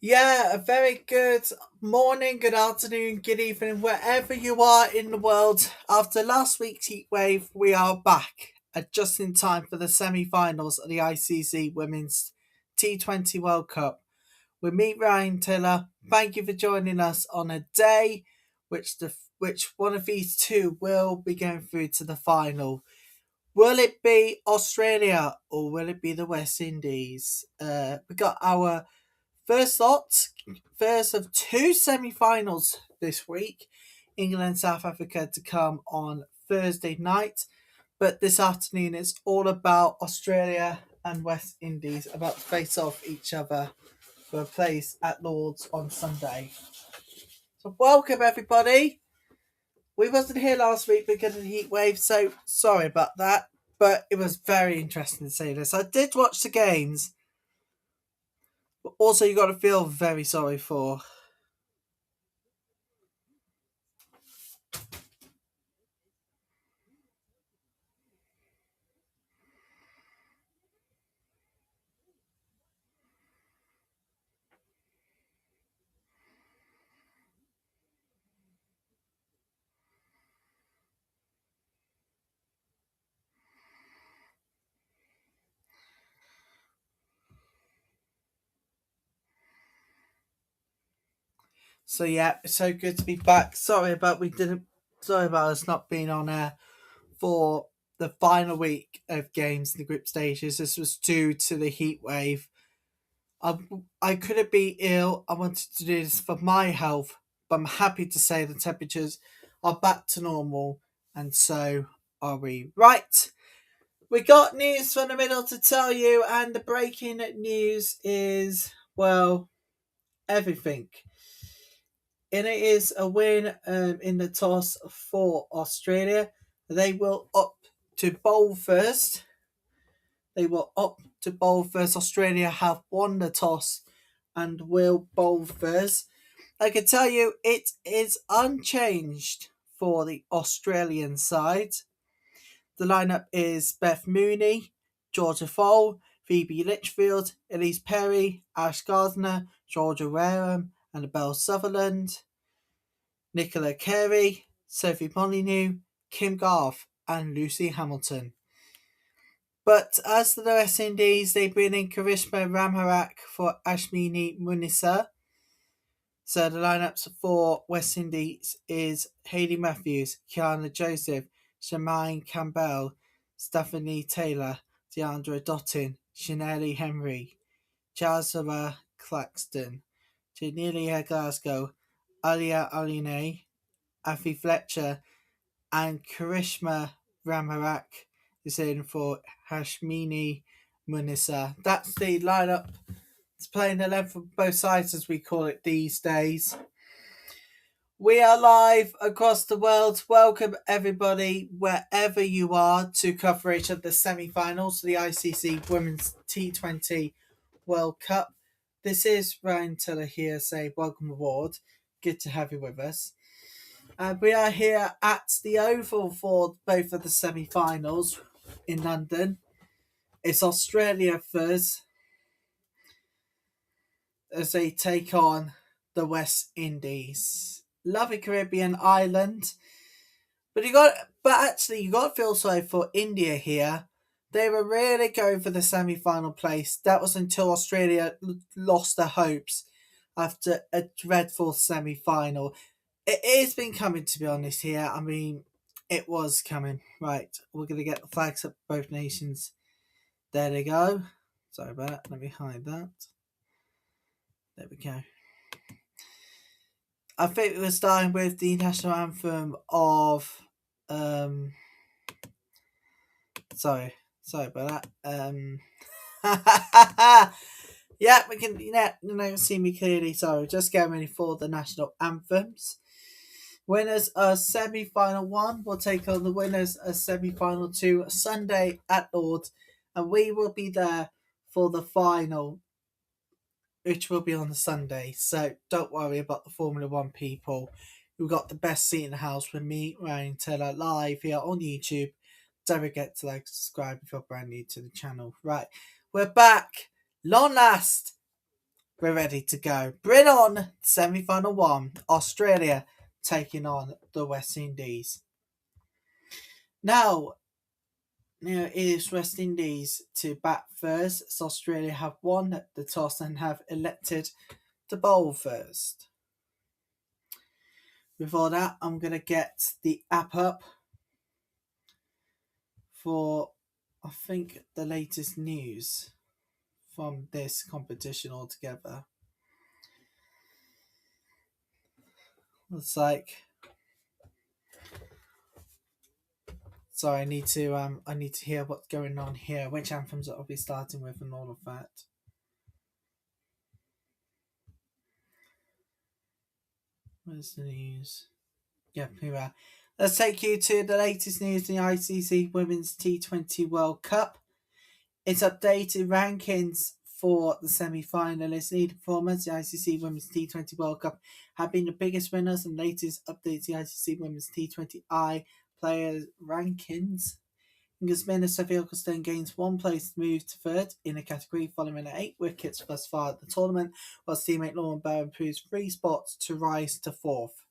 Yeah, a very good morning, good afternoon, good evening, wherever you are in the world. After last week's heat wave, we are back just in time for the semi-finals of the ICC Women's T20 World Cup. We meet Ryan Taylor. Thank you for joining us on a day which one of these two will be going through to the final. Will it be Australia or will it be the West Indies? We got our first lot, first of two semi-finals this week. England and South Africa to come on Thursday night, but this afternoon it's all about Australia and West Indies about to face off each other for a place at Lords on Sunday. So welcome everybody. We wasn't here last week because of the heat wave, so sorry about that. But it was very interesting to say this. I did watch the games, but also you got to feel very sorry for. So yeah, it's so good to be back. Sorry about us not being on air for the final week of games in the group stages. This was due to the heat wave. I I couldn't be ill. I wanted to do this for my health, but I'm happy to say the temperatures are back to normal, and so are we. Right, we got news from the middle to tell you, and the breaking news is well everything. And it is a win in the toss for Australia. They will up to bowl first. They will up to bowl first. Australia have won the toss and will bowl first. I can tell you it is unchanged for the Australian side. The lineup is Beth Mooney, Georgia Fole, Phoebe Litchfield, Elise Perry, Ash Gardner, Georgia Wareham, and Belle Sutherland. Nicola Carey, Sophie Molyneux, Kim Garth, and Lucy Hamilton. But as for the West Indies, they bring in Karishma Ramharak for Ashmini Munisa. So the lineups for West Indies is Hayley Matthews, Kiana Joseph, Shemaine Campbell, Stephanie Taylor, Deandra Dottin, Shanelli Henry, Jazara Claxton, Janelia Glasgow, Alia Aline, Afi Fletcher, and Karishma Ramarak is in for Hashmini Munisa. That's the lineup. It's playing 11 from both sides, as we call it these days. We are live across the world. Welcome everybody, wherever you are, to coverage of the semi-finals of the ICC Women's T20 World Cup. This is Ryan Tiller here saying welcome aboard. Good to have you with us. We are here at the Oval for both of the semi-finals in London. It's Australia first as they take on the West Indies. Lovely Caribbean island. But you got to feel sorry for India here. They were really going for the semi-final place. That was until Australia lost their hopes after a dreadful semi-final. It has been coming, to be honest, here. I mean, it was coming. Right, we're going to get the flags up both nations. There they go. Sorry about that. Let me hide that. There we go. I think we're starting with the national anthem of... Sorry about that. Yeah, we can. See me clearly. Sorry, just getting ready for the national anthems. Winners of semi-final 1 will take on the winners of semi-final 2 Sunday at Lords, and we will be there for the final, which will be on the Sunday. So don't worry about the Formula 1 people. We've got the best seat in the house with me, Ryan Taylor, live here on YouTube. Don't forget to like, subscribe if you're brand new to the channel. Right, we're back. Long last. We're ready to go. Bring on semi-final one. Australia taking on the West Indies. Now, it is West Indies to bat first, so Australia have won the toss and have elected to bowl first. Before that, I'm going to get the app up for, I think, the latest news from this competition altogether. Looks like. Sorry, I need to hear what's going on here, which anthems I'll be starting with, and all of that. Where's the news? Yeah, here we are. Let's take you to the latest news in the ICC Women's T20 World Cup. Its updated rankings for the semi-finalists. Lead performers, the ICC Women's T20 World Cup have been the biggest winners, and latest updates the ICC Women's T20I players rankings. Guzmina Sevilla gains one place to move to third in the category following 8 wickets thus far at the tournament, whilst teammate Lauren Bow improves 3 spots to rise to fourth.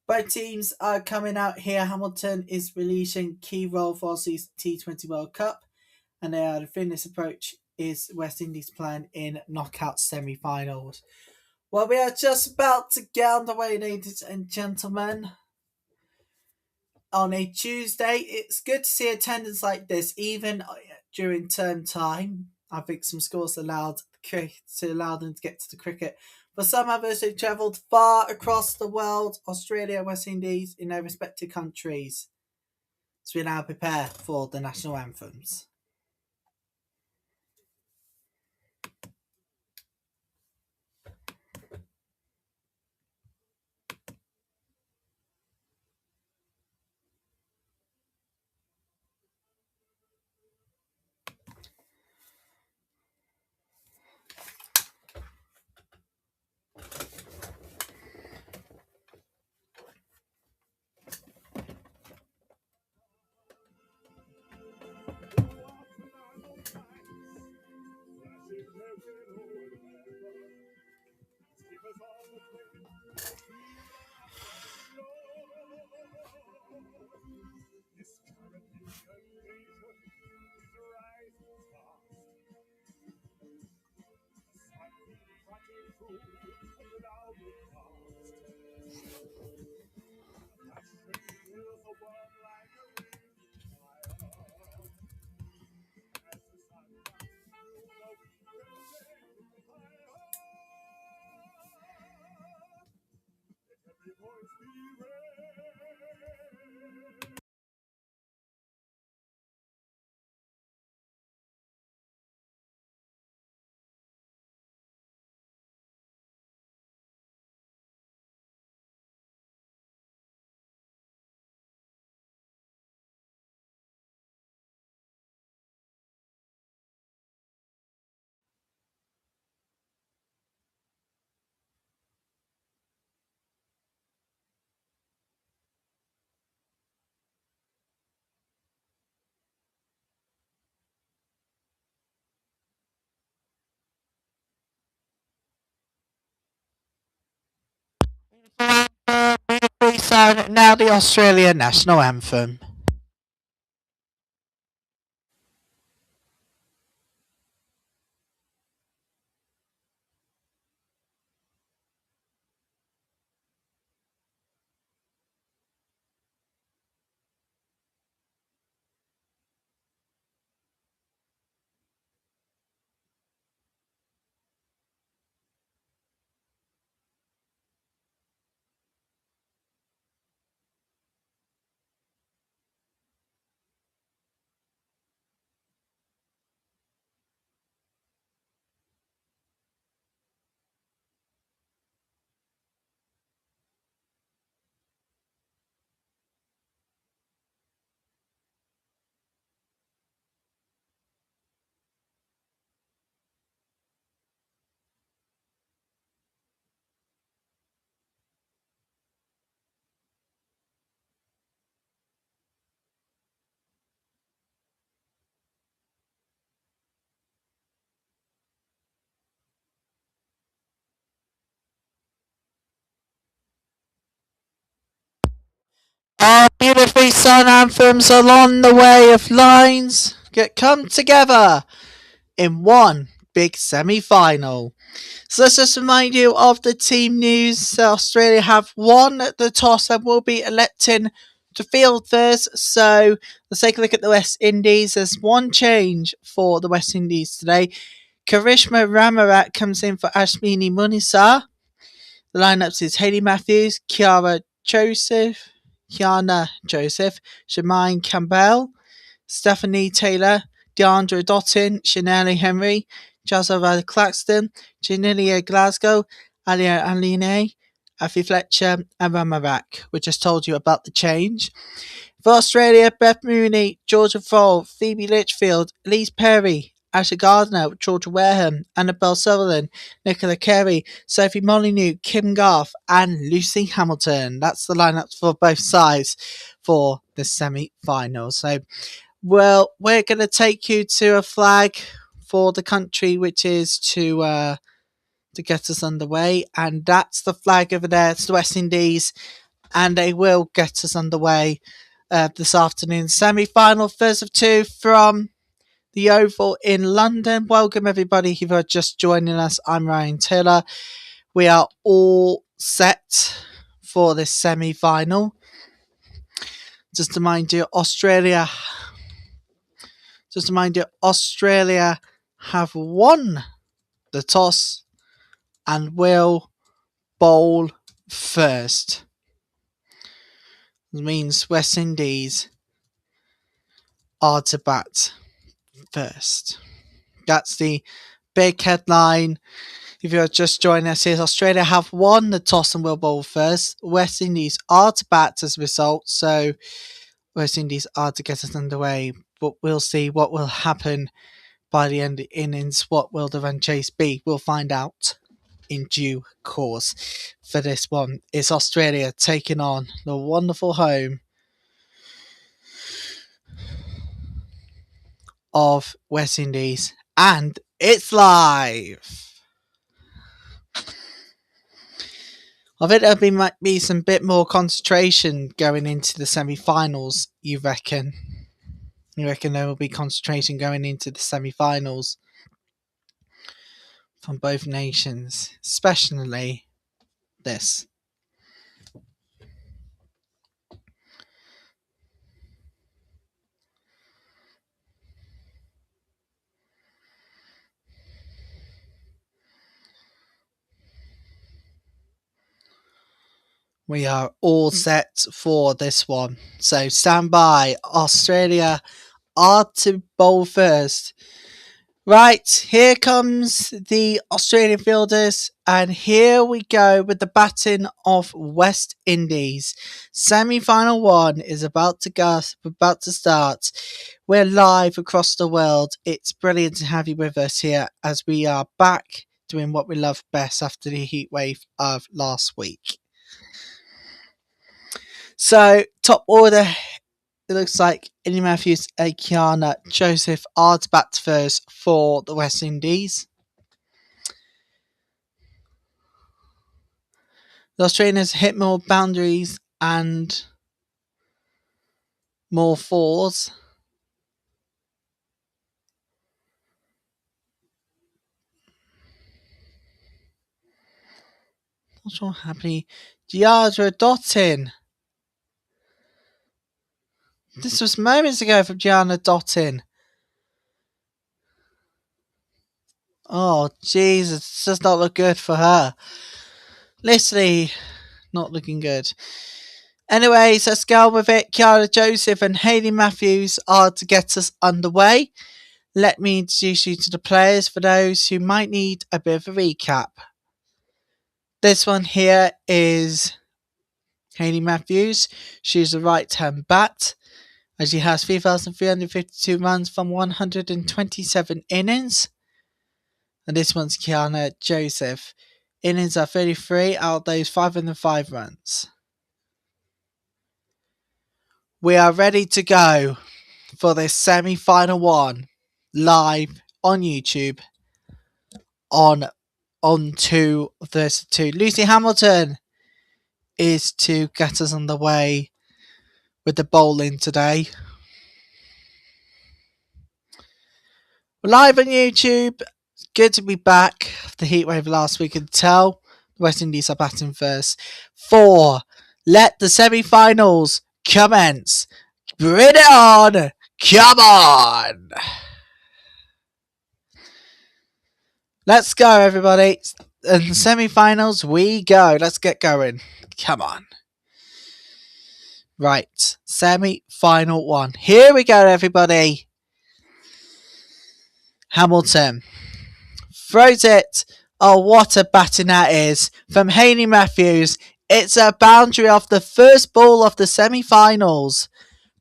Both teams are coming out here. Hamilton is releasing key role for Aussie's T20 World Cup, and the fitness approach is West Indies plan in knockout semi-finals. Well, we are just about to get underway, ladies and gentlemen. On a Tuesday, it's good to see attendance like this, even during term time. I think some schools allowed them to get to the cricket. For some others who travelled far across the world, Australia, West Indies, in their respective countries. So we now prepare for the national anthems. Now the Australian national anthem. Our beautifully sung anthems along the way of lines get come together in one big semi-final. So let's just remind you of the team news. Australia have won the toss and will be electing to field first. So let's take a look at the West Indies. There's one change for the West Indies today. Karishma Ramarat comes in for Ashwini Munisar. The lineups is Hayley Matthews, Kiana Joseph, Shemaine Campbell, Stephanie Taylor, Deandra Dottin, Chanelli Henry, Jazza Claxton, Janilia Glasgow, Alia Aline, Afi Fletcher, and Ramarak. We just told you about the change. For Australia, Beth Mooney, Georgia Fall, Phoebe Litchfield, Elise Perry, Ashley Gardner, Georgia Wareham, Annabelle Sutherland, Nicola Carey, Sophie Molyneux, Kim Garth, and Lucy Hamilton. That's the lineups for both sides for the semi-finals. So, well, we're going to take you to a flag for the country, which is to get us underway, and that's the flag over there. It's the West Indies, and they will get us underway this afternoon. Semi-final, first of two from the Oval in London. Welcome everybody who are just joining us. I'm Ryan Taylor. We are all set for this semi-final. Just to remind you, Australia have won the toss and will bowl first. It means West Indies are to bat first. That's the big headline. If you're just joining us here, Australia have won the toss and will bowl first. West Indies are to bat as a result, so West Indies are to get us underway. But we'll see what will happen by the end of the innings. What will the run chase be? We'll find out in due course. For this one, it's Australia taking on the wonderful home of West Indies, and it's live. I think might be some bit more concentration going into the semi-finals. You reckon? You reckon there will be concentration going into the semi-finals from both nations, especially this. We are all set for this one. So stand by. Australia are to bowl first. Right, here comes the Australian fielders, and here we go with the batting of West Indies. Semi-final one is about to start. We're live across the world. It's brilliant to have you with us here as we are back doing what we love best after the heatwave of last week. So, top order, it looks like Hayley Matthews and Kiana Joseph are to bat first for the West Indies. The Australians hit more boundaries and more fours. What's wrong happening? Deandra Dottin. This was moments ago from Gianna Dottin. Oh, Jesus. This does not look good for her. Literally not looking good. Anyways, let's go on with it. Kiana Joseph and Hayley Matthews are to get us underway. Let me introduce you to the players for those who might need a bit of a recap. This one here is Hayley Matthews. She's the right-hand bat, as she has 3,352 runs from 127 innings. And this one's Kiana Joseph. Innings are 33 out of those 505 runs. We are ready to go for this semi-final one, live on YouTube, on 2:32. Lucy Hamilton is to get us underway with the bowling today. We're live on YouTube. Good to be back. The heatwave last week and tell the West Indies are batting first. 4. Let the semi-finals commence. Bring it on. Come on. Let's go, everybody. In the semi-finals we go. Let's get going. Come on. Right. Semi-final 1. Here we go, everybody. Hamilton throws it. Oh, what a batting that is from Haney Matthews. It's a boundary off the first ball of the semi-finals.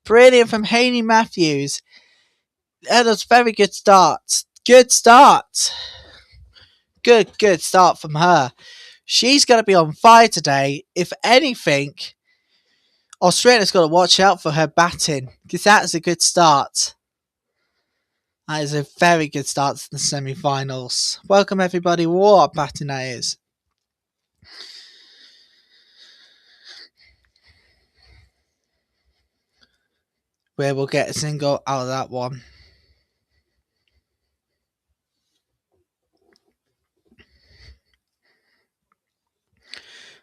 Brilliant from Haney Matthews. That was a very good start. Good start. Good start from her. She's going to be on fire today. If anything, Australia's got to watch out for her batting, because that is a good start. That is a very good start to the semi-finals. Welcome, everybody. What batting that is. Where we'll get a single out of that one.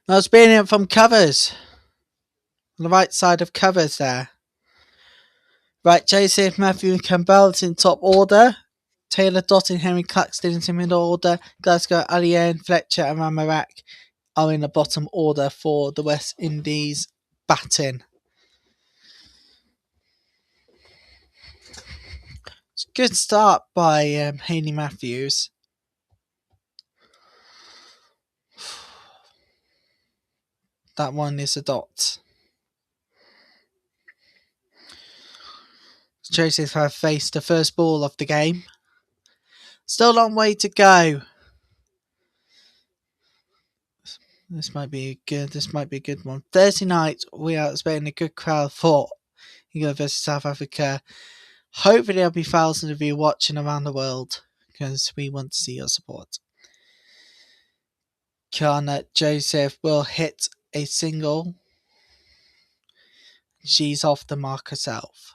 That was brilliant from covers. On the right side of covers there. Right, Joseph, Matthew and Campbell in top order. Taylor, Dottin, Henry, Claxton into middle order. Glasgow, Alien, Fletcher and Ramarak are in the bottom order for the West Indies batting. It's a good start by Haney Matthews. That one is a dot. Joseph have faced the first ball of the game. Still a long way to go. This might be a good one. Thursday night, we are expecting a good crowd for England versus South Africa. Hopefully there'll be thousands of you watching around the world, because we want to see your support. Kiana Joseph will hit a single. She's off the mark herself.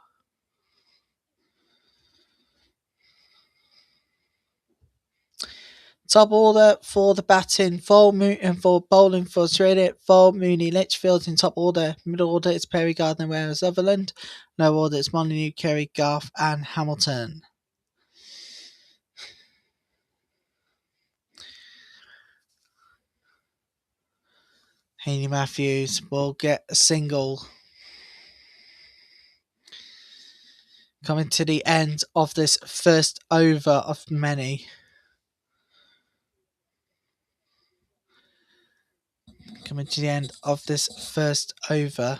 Top order for the batting, and for bowling for Australia, Mooney, Litchfield in top order. Middle order is Perry, Gardner, Ware, Sutherland. Lower order is Molyneux, Kerry, Garth and Hamilton. Haney Matthews will get a single. Coming to the end of this first over of many. Coming to the end of this first over.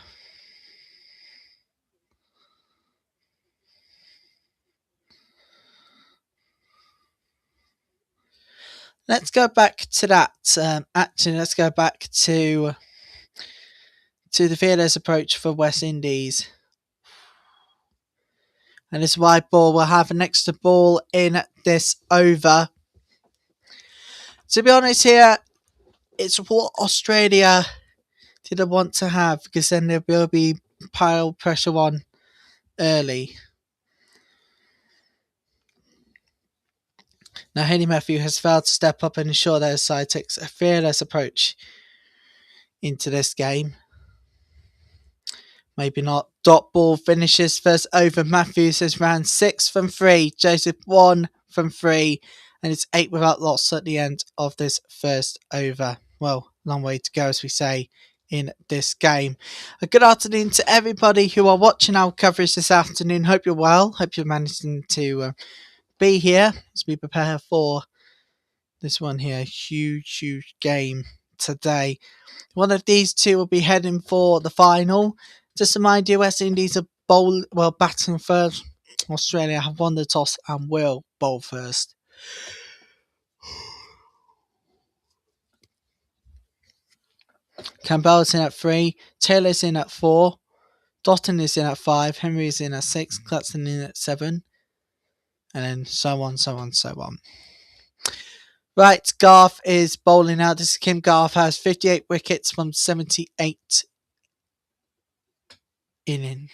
Let's go back to that. Actually, let's go back to the fearless approach for West Indies. And this wide ball will have an extra ball in this over. To be honest here, it's what Australia didn't want to have, because then there will be pile pressure on early. Now, Haney Matthew has failed to step up and ensure that his side takes a fearless approach into this game. Maybe not. Dot ball finishes first over. Matthews has ran 6 from 3. Joseph 1 from 3. And it's 8 without loss at the end of this first over. Well, long way to go, as we say, in this game. A good afternoon to everybody who are watching our coverage this afternoon. Hope you're well. Hope you're managing to be here as we prepare for this one here. Huge game today. One of these two will be heading for the final. Just to remind you, West Indies are batting first. Australia have won the toss and will bowl first. Campbell's in at 3, Taylor's in at 4, Dottin is in at 5, Henry is in at 6, Claxton in at 7, and then so on. Right, Garth is bowling out. This is Kim Garth, has 58 wickets from 78 innings.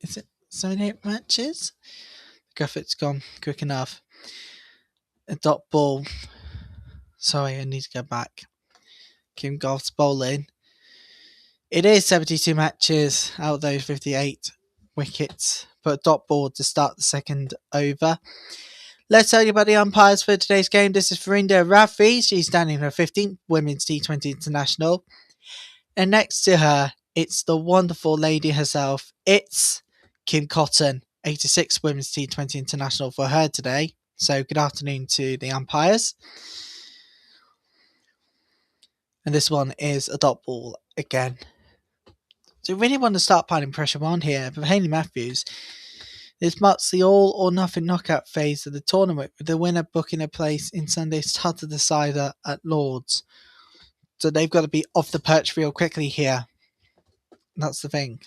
Is it 78 matches? The graphic's gone quick enough. A dot ball. Sorry, I need to go back. Kim Golf's bowling. It is 72 matches out of those 58 wickets, but a dot ball to start the second over. Let's tell you about the umpires for today's game. This is Farinda Rafi. She's standing her 15th Women's T20 International. And next to her, it's the wonderful lady herself. It's Kim Cotton, 86th Women's T20 International for her today. So good afternoon to the umpires. And this one is a dot ball again. So we really want to start piling pressure on here. But Hayley Matthews, this marks the all or nothing knockout phase of the tournament, with the winner booking a place in Sunday's title decider at Lord's. So they've got to be off the perch real quickly here. That's the thing.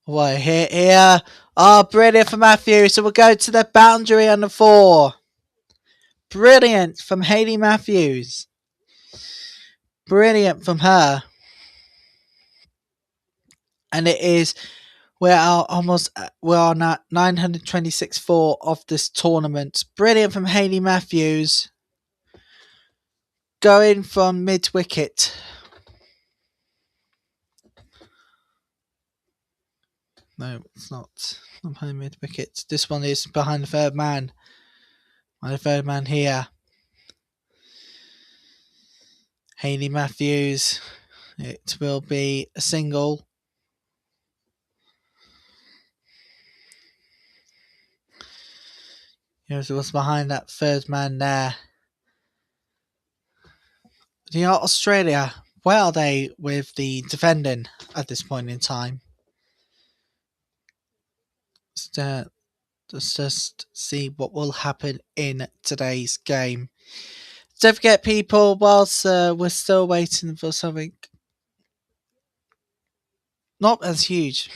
Well, here. Oh, brilliant from Matthews. So we'll go to the boundary on the 4. Brilliant from Hayley Matthews. Brilliant from her. And it is, we're on 926 4 of this tournament. Brilliant from Hayley Matthews. Going from mid-wicket. No, it's not. Not behind mid-wicket. This one is behind the third man. The third man here. Hayley Matthews. It will be a single. Here's what's behind that third man there. Australia, where are they with the defending at this point in time? Let's just see what will happen in today's game. Don't forget, people, whilst we're still waiting for something not as huge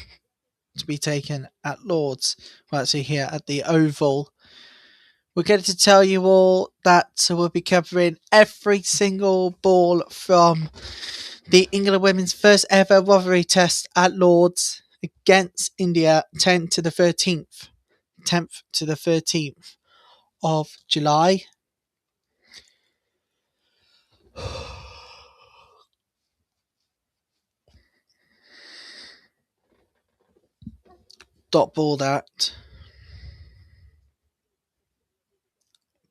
to be taken at Lord's, well, actually here at the Oval, we're going to tell you all that we'll be covering every single ball from the England women's first ever rivalry test at Lord's against India, 10th to the 13th of July. Dot ball that.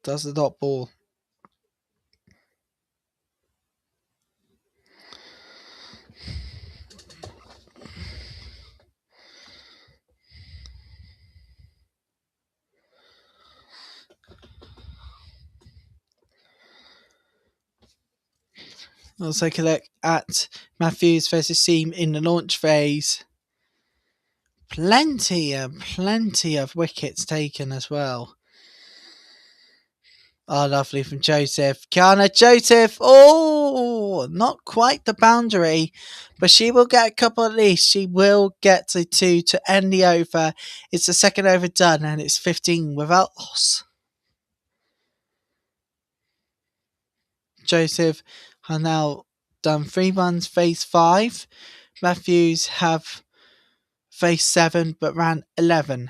Does the dot ball. Let's take a look at Matthews versus Seam in the launch phase. Plenty of wickets taken as well. Oh, lovely from Joseph. Kiana Joseph. Oh, not quite the boundary, but she will get a couple at least. She will get to 2 to end the over. It's the second over done, and it's 15 without loss. Joseph have now done 3 runs, phase 5. Matthews have phase 7, but ran 11.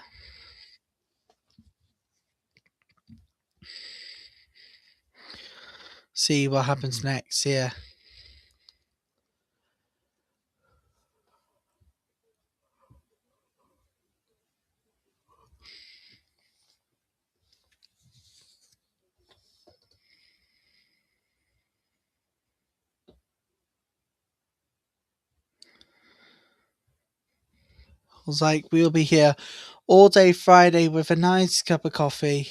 See what happens next here. I was like, we'll be here all day Friday with a nice cup of coffee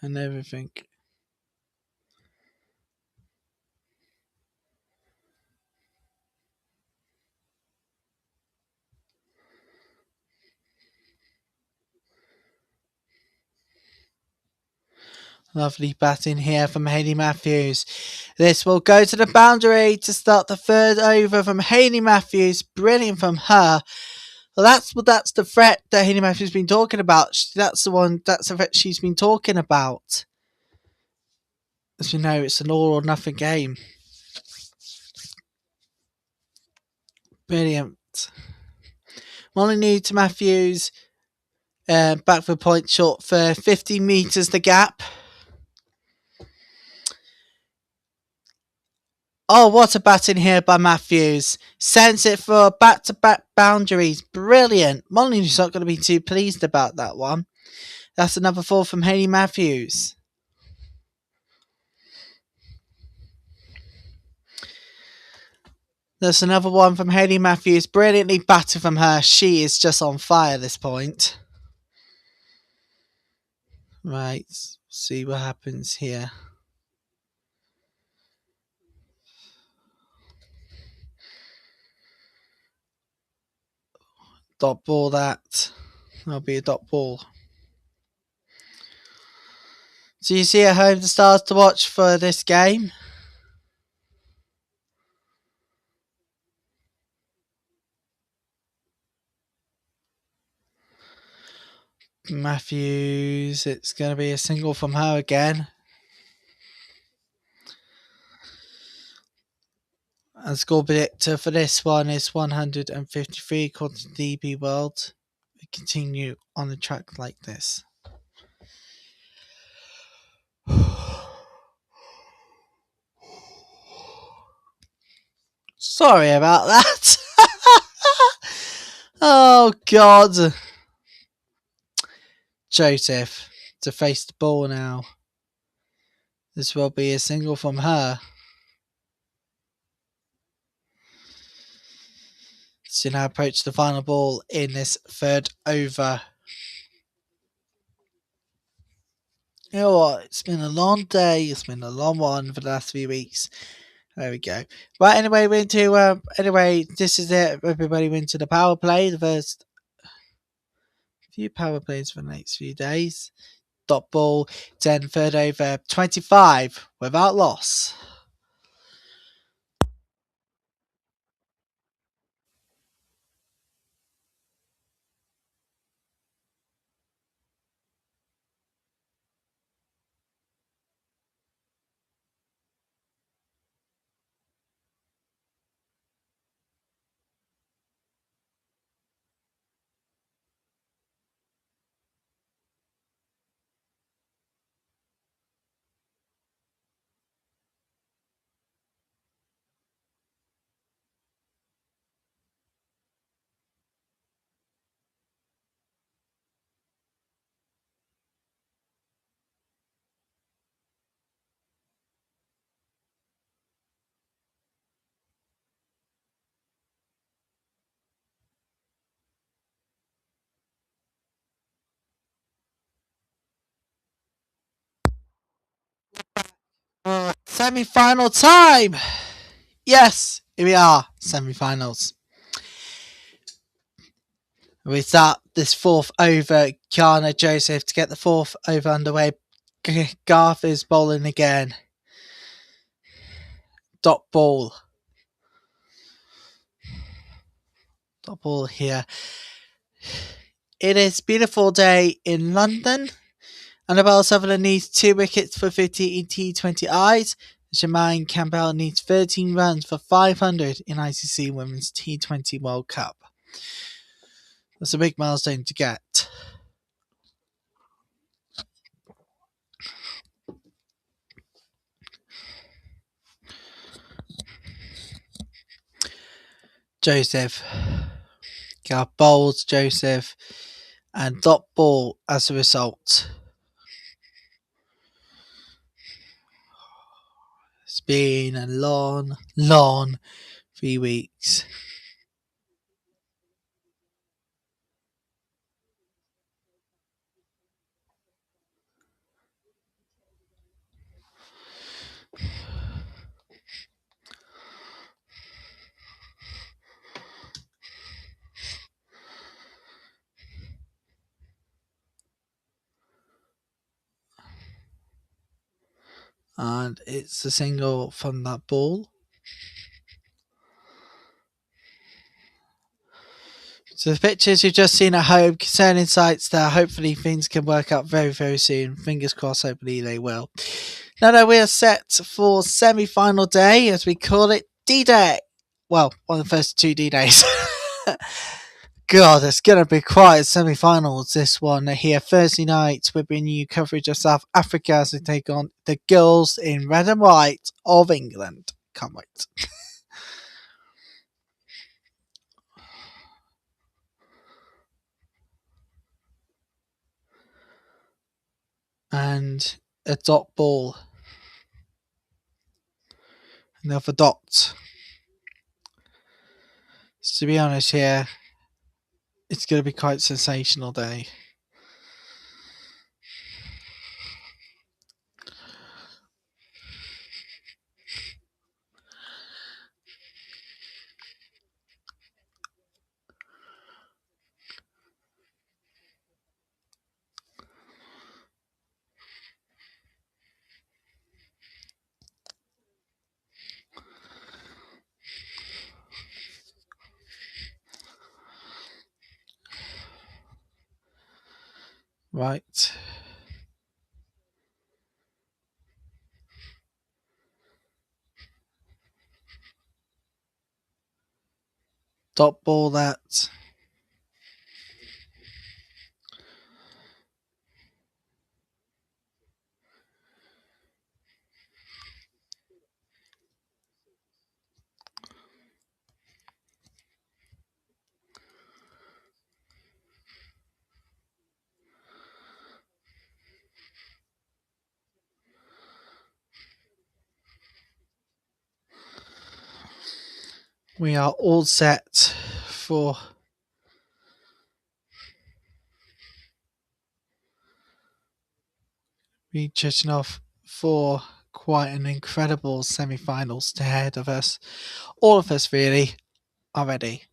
and everything. Lovely batting here from Hayley Matthews. This will go to the boundary to start the third over from Hayley Matthews. Brilliant from her. Well, that's the threat that Haley Matthews has been talking about. That's the threat she's been talking about. As you know, it's an all or nothing game. Brilliant. Molyneux to Matthews. Back for point short for 50 metres the gap. Oh, what a batting here by Matthews. Sends it for back-to-back boundaries. Brilliant. Molyneux's not going to be too pleased about that one. That's another 4 from Haley Matthews. There's another one from Haley Matthews. Brilliantly batted from her. She is just on fire at this point. Right, see what happens here. Dot ball that. That'll be a dot ball. So you see at home the stars to watch for this game. Matthews, it's going to be a single from her again. And score predictor for this one is 153 according to DB World. We continue on the track like this. Sorry about that. Oh, God. Joseph to face the ball now. This will be a single from her. So now approach the final ball in this third over. You know what? It's been a long day. It's been a long one for the last few weeks. There we go. Right, anyway, we're into this is it. Everybody went to the power play. The first few power plays for the next few days. Dot ball, 10, third over, 25 without loss. Semi-final time! Yes, here we are, semi-finals. We start this fourth over. Kiana Joseph to get the fourth over underway. Garth is bowling again. Dot ball. Dot ball here. It is a beautiful day in London. Annabelle Sutherland needs 2 wickets for 50 in T20Is. Jermaine Campbell needs 13 runs for 500 in ICC Women's T20 World Cup. That's a big milestone to get. Joseph. Garth bowls Joseph. And dot ball as a result. It's been a long 3 weeks. And it's a single from that ball. So the pictures you've just seen at home, concerning sights there. Hopefully things can work out very, very soon. Fingers crossed, hopefully they will. Now we are set for semi-final day, as we call it, D-Day. Well, one of the first 2 D-Days. God, it's going to be quite semi-finals, this one here. Thursday night, we're bringing you coverage of South Africa as they take on the girls in red and white of England. Can't wait. And a dot ball. Another dot. So to be honest here, it's going to be quite a sensational day. Right. Dot ball that. We are all set for be judging off for quite an incredible semi-finals ahead of us. All of us really are ready.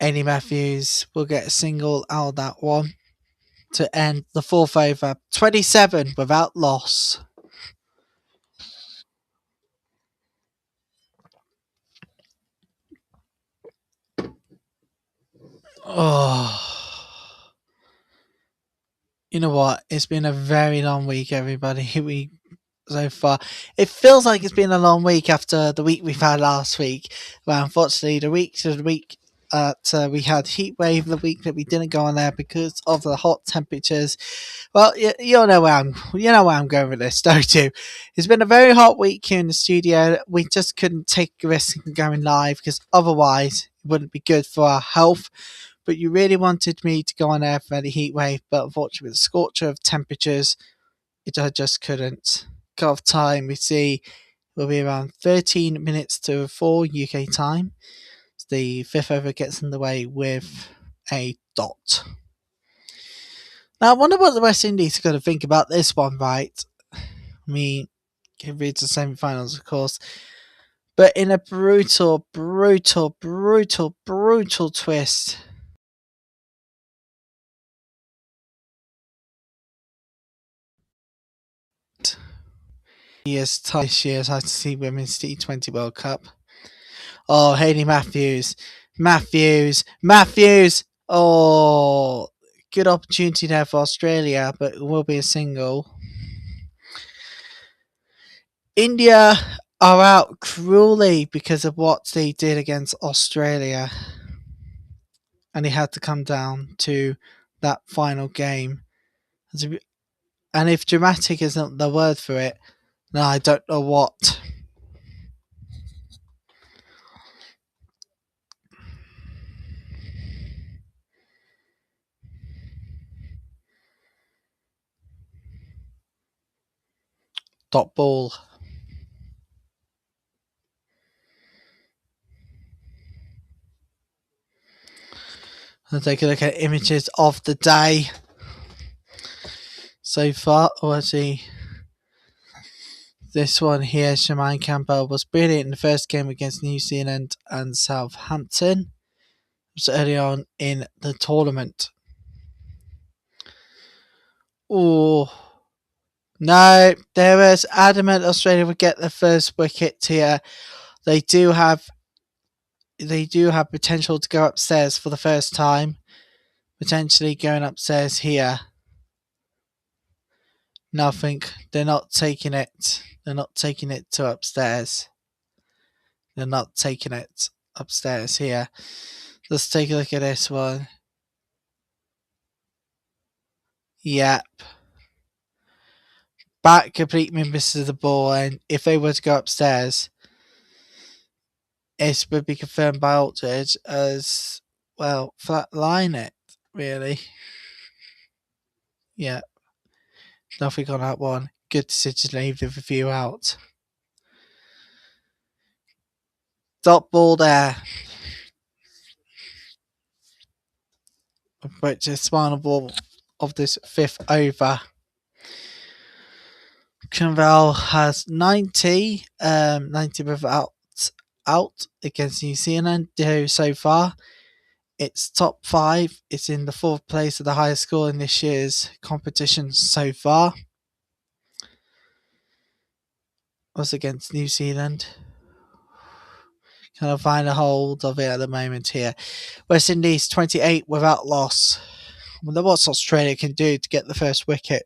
Amy Matthews will get a single out of that one to end the 4th over. 27 without loss. Oh, you know what? It's been a very long week, everybody. So far, it feels like it's been a long week after the week we've had last week. Well, unfortunately, the week we had heat wave, the week that we didn't go on there because of the hot temperatures. Well, you know where I'm going with this, don't you? It's been a very hot week here in the studio. We just couldn't take a risk in going live because otherwise it wouldn't be good for our health. But you really wanted me to go on air for the heat wave, but unfortunately, with the scorcher of temperatures, I just couldn't. Cut off time we see will be around 13 minutes to 4 UK time. So the 5th over gets underway with a dot. Now, I wonder what the West Indies are going to think about this one, right? I mean, get ready to semi-finals, of course. But in a brutal, brutal, brutal, brutal twist. This year's ICC Women's T20 World Cup. Oh, Hayley Matthews. Oh, good opportunity there for Australia, but it will be a single. India are out cruelly because of what they did against Australia. And they had to come down to that final game. And if dramatic isn't the word for it, then I don't know what. Dot ball. I'll take a look at images of the day so far. Let's see. This one here, Shemaine Campbell was brilliant in the first game against New Zealand and Southampton. It was early on in the tournament. Oh, no, they was adamant Australia would get the first wicket here. They do have they do have potential to go upstairs for the first time. Potentially going upstairs here. Nothing. They're not taking it. They're not taking it to upstairs. They're not taking it upstairs here. Let's take a look at this one. Yep. Back completely misses the ball, and if they were to go upstairs, it would be confirmed by Aldridge as, well, flatline it, really. Yeah. Nothing on that one. Good decision to leave the review out. Dot ball there. Which is final ball of this fifth over. Canberra has 90 without out against New Zealand so far. It's top 5. It's in the 4th place of the highest score in this year's competition so far. Was against New Zealand. Kind of find a hold of it at the moment here. West Indies 28 without loss. I wonder what Australia can do to get the first wicket.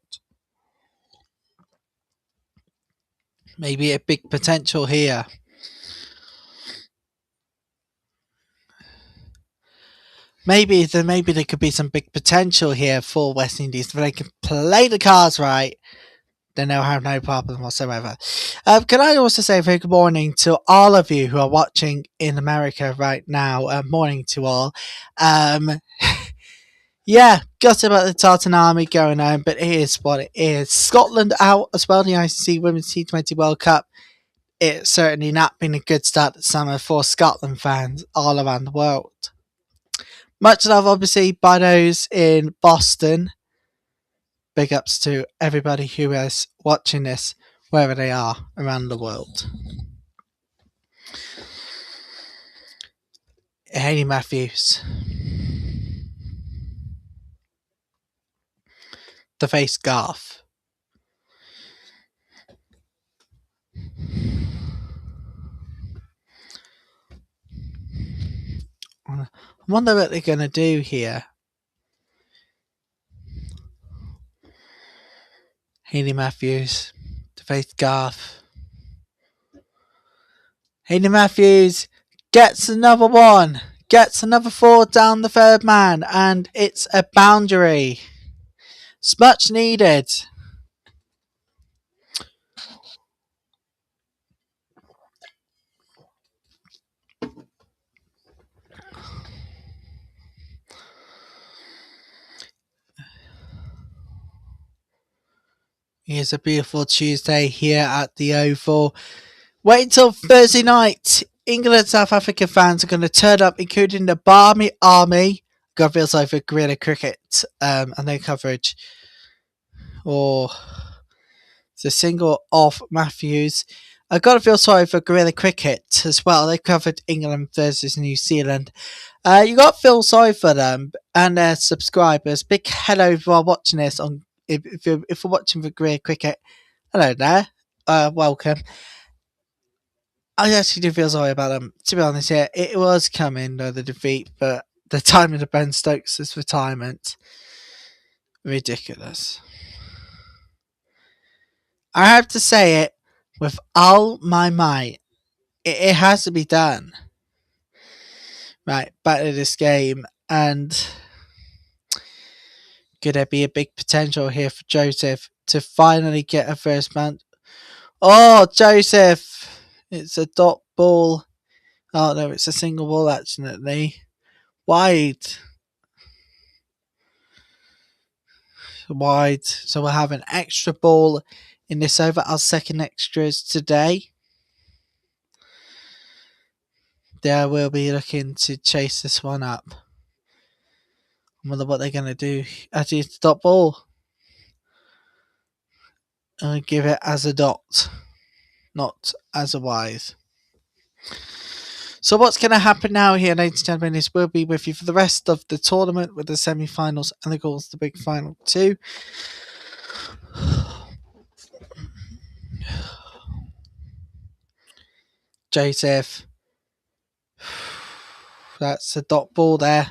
Maybe a big potential here. Maybe there could be some big potential here for West Indies. If they can play the cards right, then they'll have no problem whatsoever. Can I also say a very good morning to all of you who are watching in America right now? Morning to all. Yeah, got about the Tartan Army going on, but it is what it is. Scotland out as well in the ICC Women's T20 World Cup. It's certainly not been a good start to summer for Scotland fans all around the world. Much love, obviously, by those in Boston. Big ups to everybody who is watching this, wherever they are around the world. Hayley Matthews. The face Garth. I wonder what they're going to do here. Hayley Matthews. The face Garth. Hayley Matthews gets another one. Gets another 4 down the third man. And it's a boundary. It's much needed. Here's a beautiful Tuesday here at the Oval. Wait until Thursday night. England and South Africa fans are going to turn up, including the Barmy Army. God feels like for Guerrilla Cricket and their coverage. Or it's a single off Matthews. I've got to feel sorry for Guerrilla Cricket as well. They covered England versus New Zealand. You got to feel sorry for them and their subscribers. Big hello if you are watching this on. If you're watching for Guerrilla Cricket, hello there. Welcome. I actually do feel sorry about them. To be honest, here it was coming, the defeat, but the timing of Ben Stokes' retirement, ridiculous. I have to say it with all my might. It has to be done. Right, back to this game, and could there be a big potential here for Joseph to finally get a first man? Oh, Joseph! It's a dot ball. Oh no, it's a single ball actually. Wide. So we'll have an extra ball in this over. Our second extras today. There will be looking to chase this one up. I wonder what they're going to do. Actually, it's a dot ball. I'll give it as a dot, not as a wise. So what's going to happen now here, ladies and gentlemen, is we'll be with you for the rest of the tournament with the semi-finals and of course the big final too. Joseph. That's a dot ball there.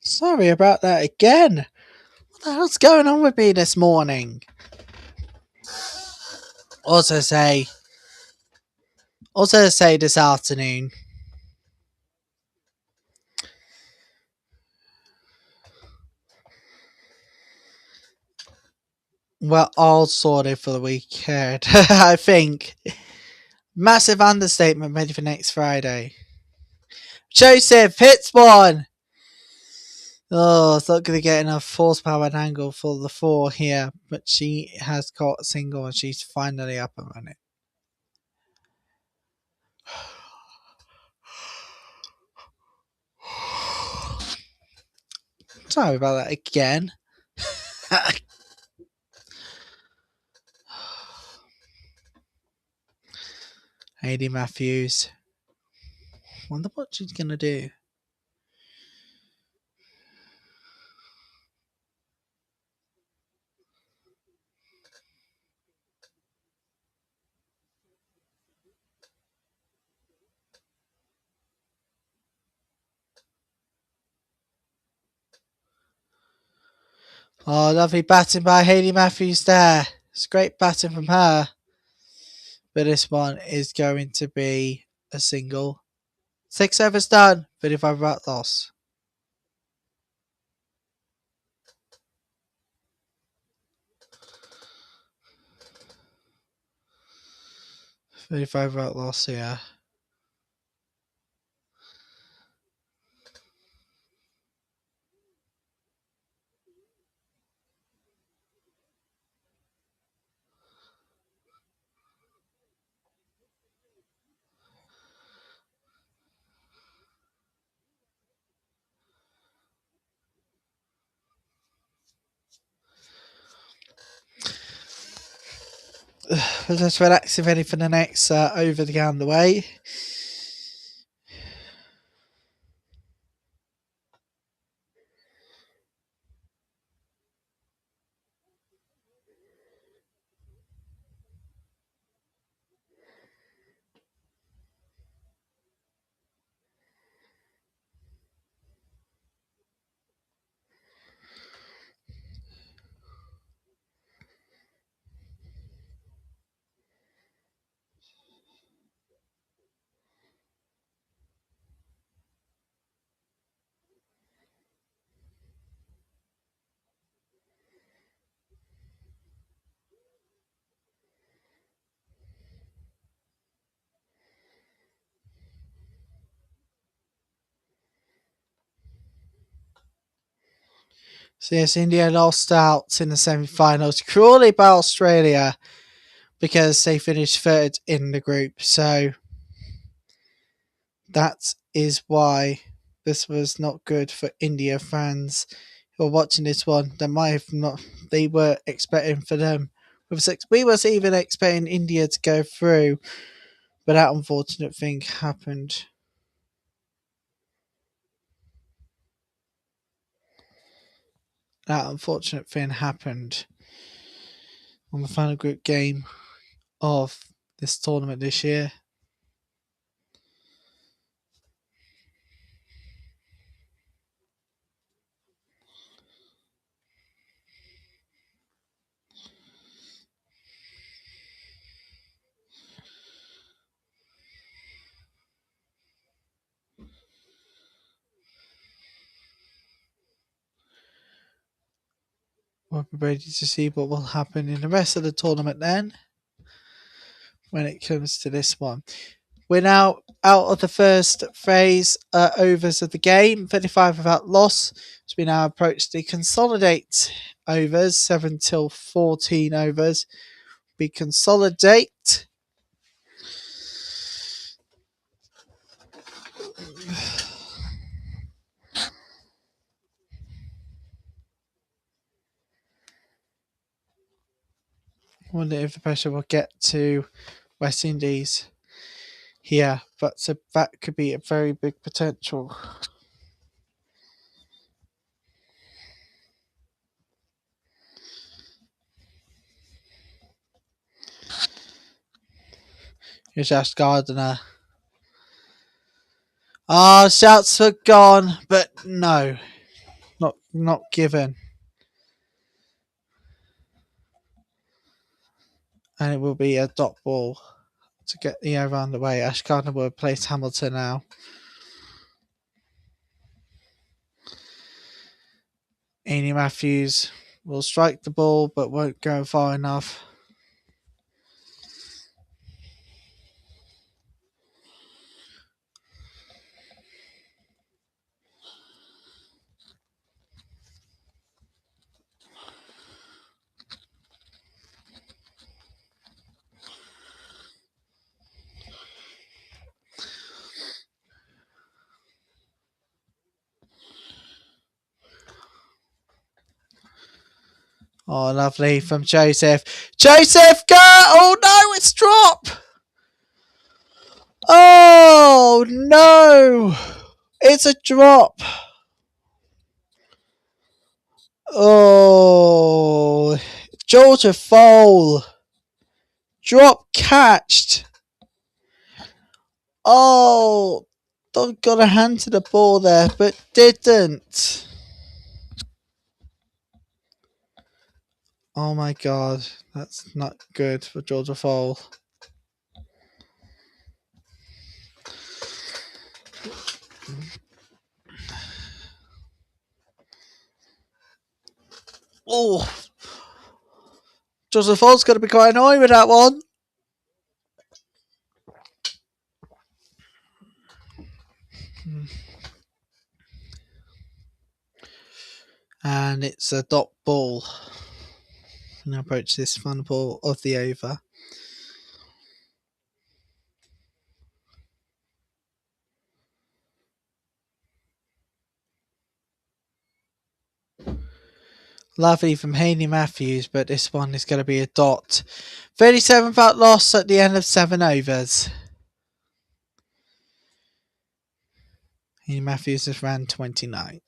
Sorry about that again. What the hell's going on with me this morning? Also say this afternoon. Well, all sorted for the weekend. I think. Massive understatement ready for next Friday. Joseph hits one! Oh, it's not going to get enough horsepower and angle for the 4 here, but she has got a single and she's finally up and running. Sorry about that again. Hayley Matthews. Wonder what she's going to do. Oh, lovely batting by Hayley Matthews there. It's great batting from her. But this one is going to be a single. 6 overs done. 35 out loss. 35 out loss here. Just relaxing, ready for the next over to get underway. So yes, India lost out in the semi-finals, cruelly by Australia, because they finished third in the group. So that is why this was not good for India fans who are watching this one. They might have not. They were expecting for them with 6. We was even expecting India to go through, but that unfortunate thing happened. That unfortunate thing happened on the final group game of this tournament this year. We'll be ready to see what will happen in the rest of the tournament then, when it comes to this one. We're now out of the first phase overs of the game, 35 without loss. So we now approach the consolidate overs, 7 till 14 overs. We consolidate. I wonder if the pressure will get to West Indies here, but so that could be a very big potential. Here's Ash Gardner. Ah, shouts were gone, but no, not given. And it will be a dot ball to get the over underway. Ash Gardner will replace Hamilton now. Amy Matthews will strike the ball but won't go far enough. Oh, lovely from Joseph. Joseph, go! Oh no, it's drop! Oh no! It's a drop! Oh, Georgia foul. Drop catched. Oh, got a hand to the ball there, but didn't. Oh my god, that's not good for Georgia foul. Oh, Georgia foul's going to be quite annoying with that one. And it's a dot ball. Now approach this final ball of the over. Lovely from Haney Matthews, but this one is going to be a dot. 37th out loss at the end of 7 overs. Haney Matthews has ran 29.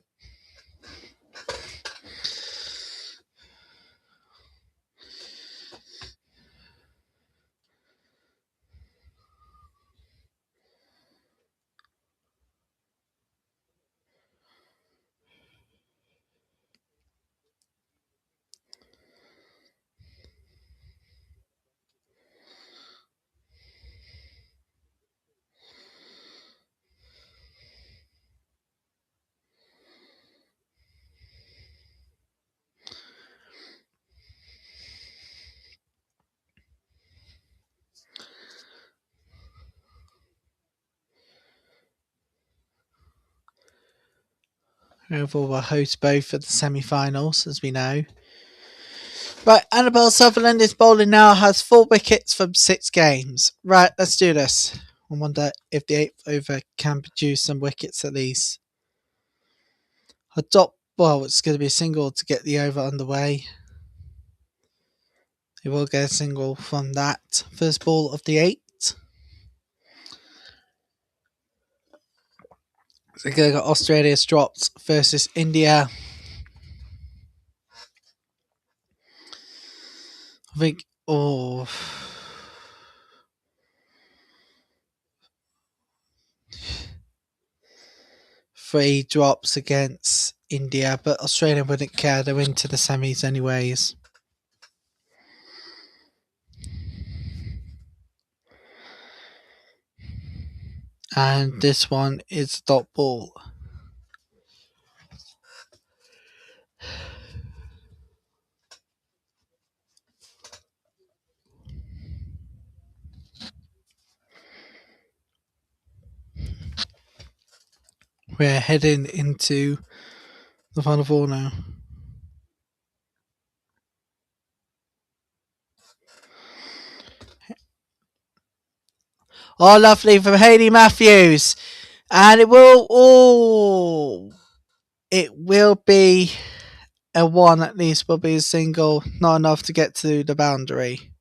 Oval will host both of the semi-finals, as we know. Right, Annabelle Sutherland is bowling now, has 4 wickets from 6 games. Right, let's do this. I wonder if the 8th over can produce some wickets at least. A dot, well, it's going to be a single to get the over underway. He will get a single from that. First ball of the 8th. So we've got Australia's dropped versus India. I think, 3 drops against India, but Australia wouldn't care. They're into the semis anyways. And this one is dot ball. We're heading into the final ball now. Oh, lovely from Hayley Matthews. And it will, it will be a 1 at least, will be a single, not enough to get to the boundary.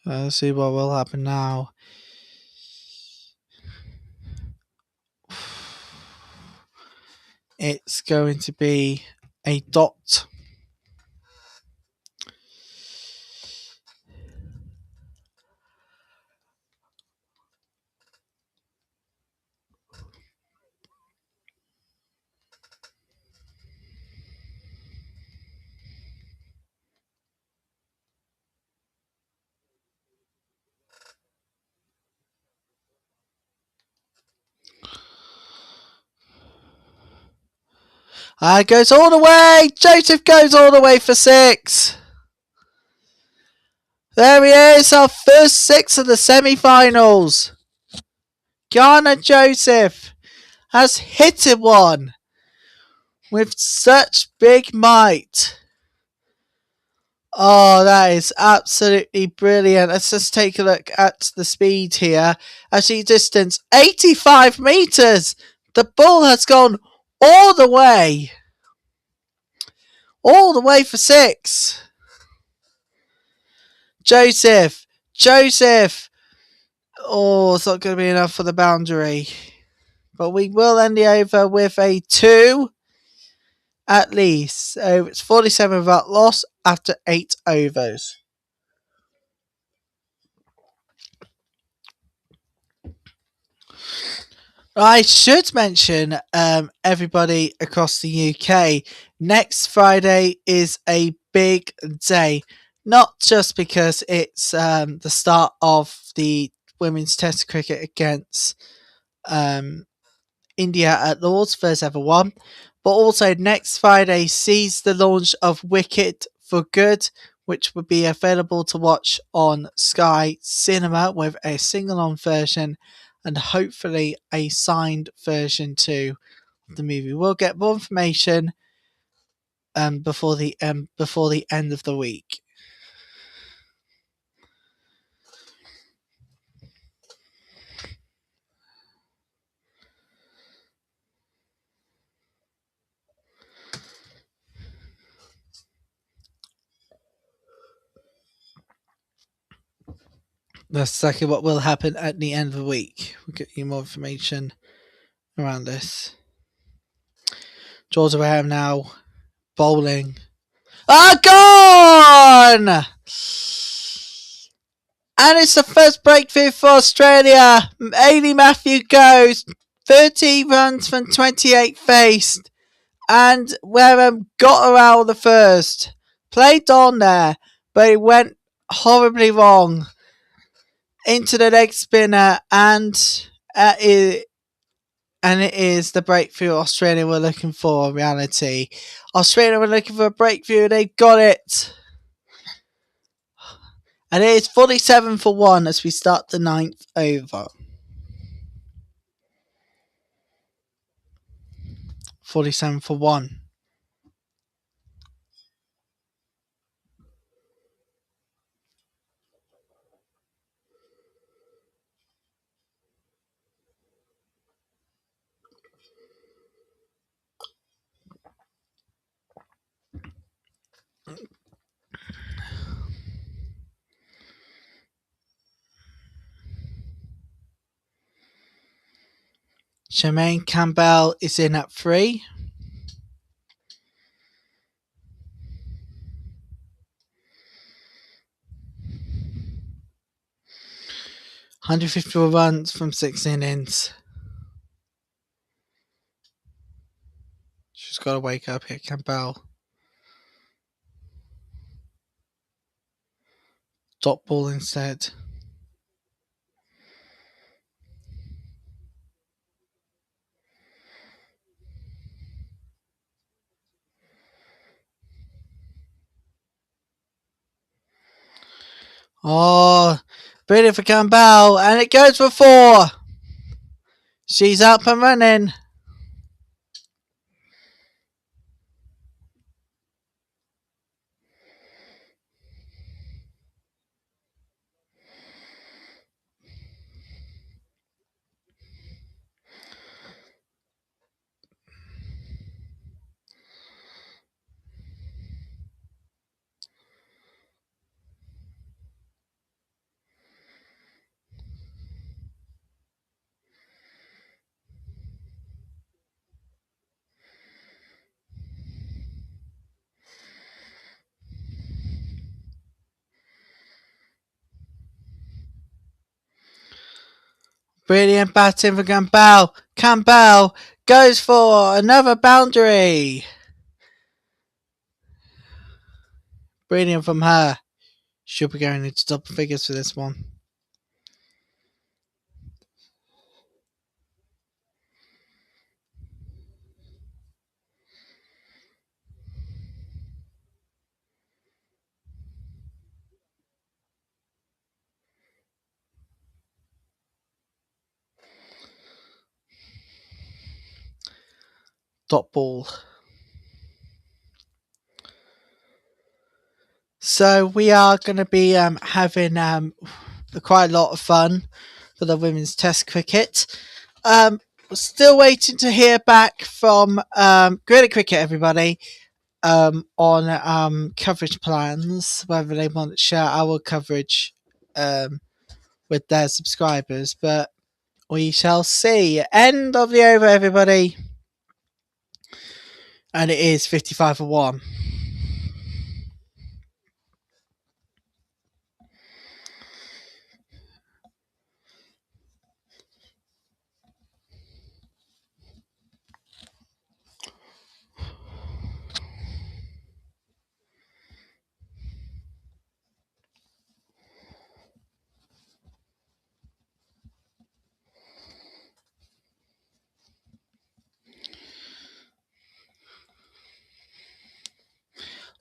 Let's see what will happen now. It's going to be a dot. Goes all the way. Joseph goes all the way for 6. There he is, our first 6 of the semi-finals. Ghana Joseph has hit it one with such big might. Oh, that is absolutely brilliant. Let's just take a look at the speed here. Actually, distance 85 meters. The ball has gone all the way. All the way for 6. Joseph. Oh, it's not going to be enough for the boundary. But we will end the over with a 2 at least. So it's 47 without loss after 8 overs. I should mention everybody across the UK. Next Friday is a big day. Not just because it's the start of the women's test cricket against India at Lord's, first ever one, but also next Friday sees the launch of Wicked for Good, which would be available to watch on Sky Cinema with a sing-along version and hopefully a signed version too of the movie. We'll get more information before the end of the week. That's exactly what will happen at the end of the week. We'll get you more information around this. George Graham now bowling. Gone! And it's the first breakthrough for Australia. Ailey Matthew goes 30 runs from 28 faced. And Wareham got her out of the first. Played on there, but it went horribly wrong. Into the leg spinner, and it is the breakthrough Australia were looking for in reality. Australia were looking for a breakthrough, they got it. And it is 47 for 1 as we start the 9th over. 47 for 1. Jermaine Campbell is in at 3. $154 runs from 6 innings. She's got to wake up here, Campbell. Dot ball instead. Oh, brilliant for Campbell, and it goes for 4. She's up and running. Brilliant batting for Campbell. Campbell goes for another boundary. Brilliant from her. She'll be going into double figures for this one. Dot ball. So we are going to be having quite a lot of fun for the women's test cricket. Still waiting to hear back from Gritty Cricket, everybody, on coverage plans, whether they want to share our coverage with their subscribers, but we shall see. End of the over, everybody. And it is 55 for 1.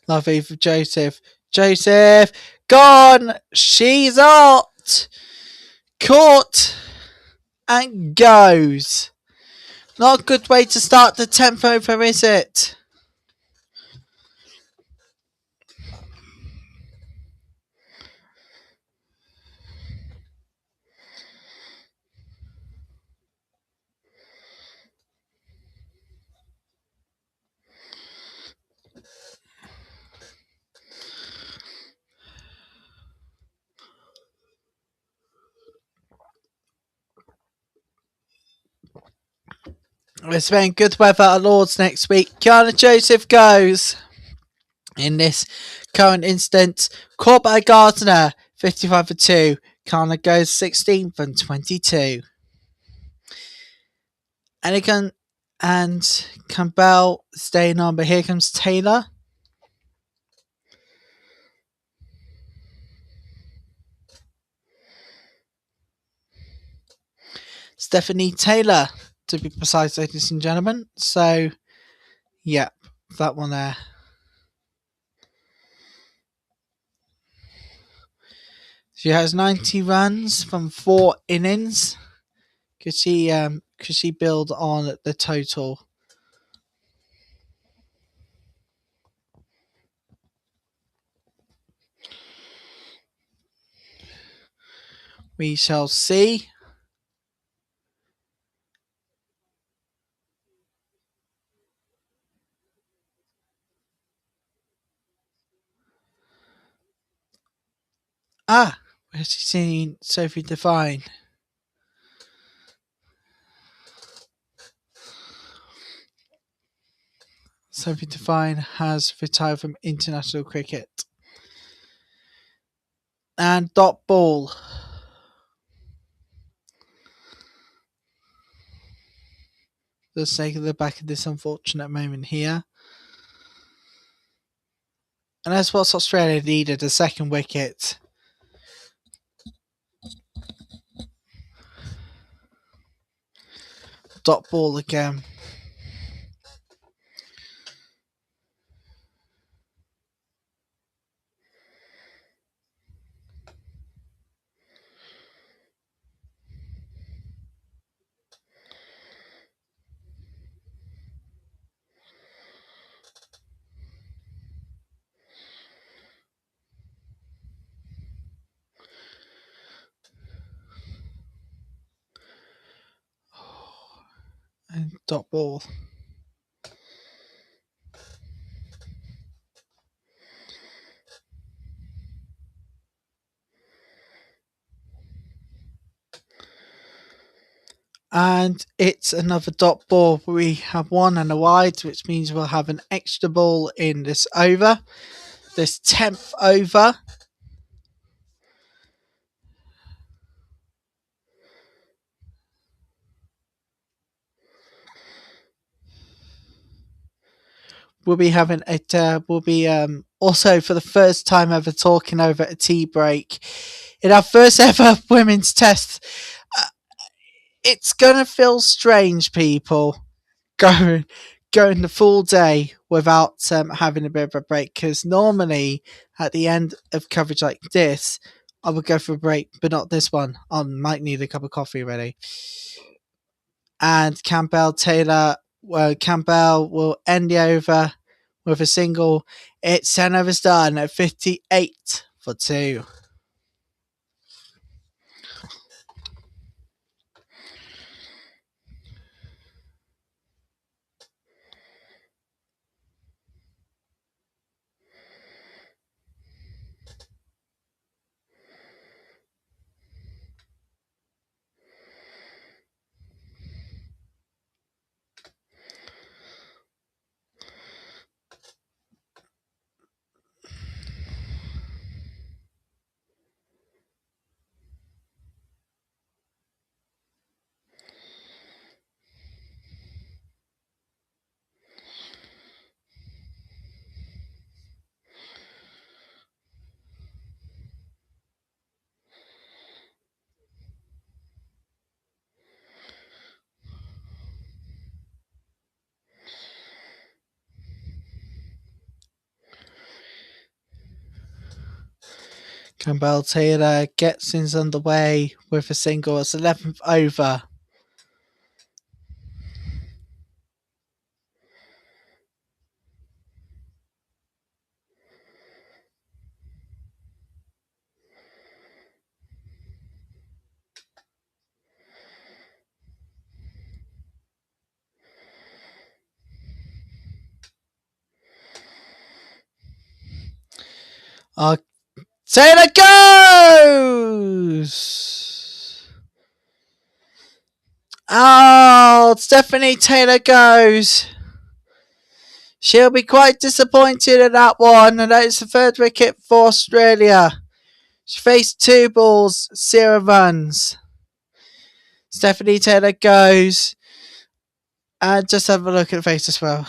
Lovely for Joseph. Joseph, gone. She's out. Caught and goes. Not a good way to start the 10th over, is it? We're expecting good weather at Lords next week. Kiana Joseph goes. In this current instance, caught by Gardner, 55 for 2. Kiana goes 16th and 22. And Campbell staying on, but here comes Taylor. Stephanie Taylor, to be precise, ladies and gentlemen. So, yep, that one there. She has 90 runs from 4 innings. Could she build on the total? We shall see. We're seeing Sophie Devine. Sophie Devine has retired from international cricket. And dot ball. For the sake of the back of this unfortunate moment here. And that's what Australia needed, a second wicket. Dot ball again. And dot ball. And it's another dot ball. We have one and a wide, which means we'll have an extra ball in this over. This 10th over. we'll be having it. We'll be also for the first time ever talking over a tea break in our first ever women's test. Uh, it's gonna feel strange, people, going going the full day without having a bit of a break. Because normally at the end of coverage like this, I would go for a break, but not this one. I might need a cup of coffee already. And Campbell will end the over with a single. It's 10 overs done at 58 for 2. Campbell Taylor gets things underway with a single. It's 11th over. Taylor goes! Oh, Stephanie Taylor goes. She'll be quite disappointed at that one, and that is the third wicket for Australia. She faced 2 balls, 0 runs. Stephanie Taylor goes. And just have a look at the face as well.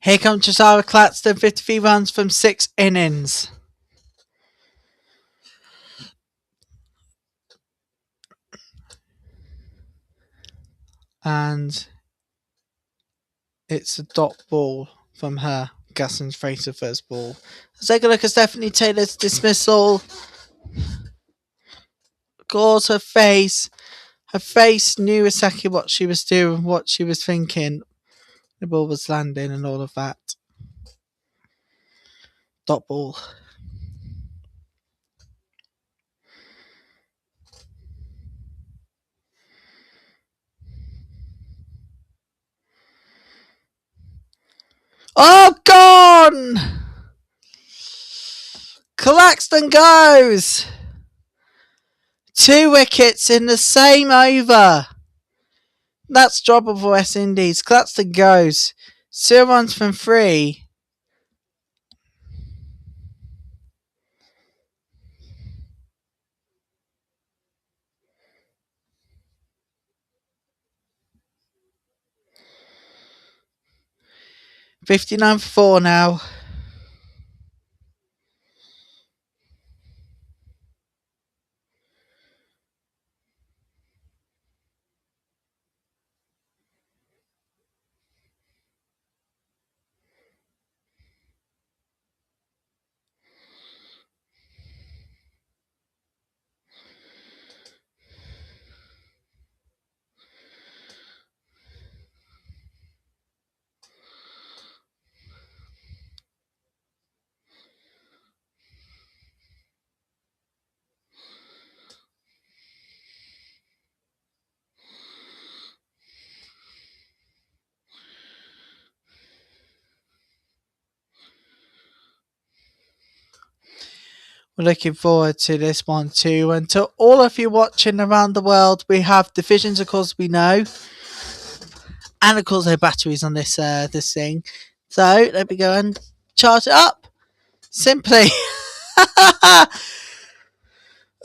Here comes Josiah Claxton, 53 runs from 6 innings. And it's a dot ball from her. Gaston's face of first ball. Let's take a look at Stephanie Taylor's dismissal. Of course, her face. Her face knew exactly what she was doing, what she was thinking. The ball was landing and all of that. Dot ball. Oh, gone! Claxton goes! 2 wickets in the same over. That's trouble for West Indies. Claxton goes. 0 runs from 3. $59 for 4 now. We're looking forward to this one too. And to all of you watching around the world, we have divisions, of course, we know. And of course, no batteries on this thing. So let me go and charge it up. Simply.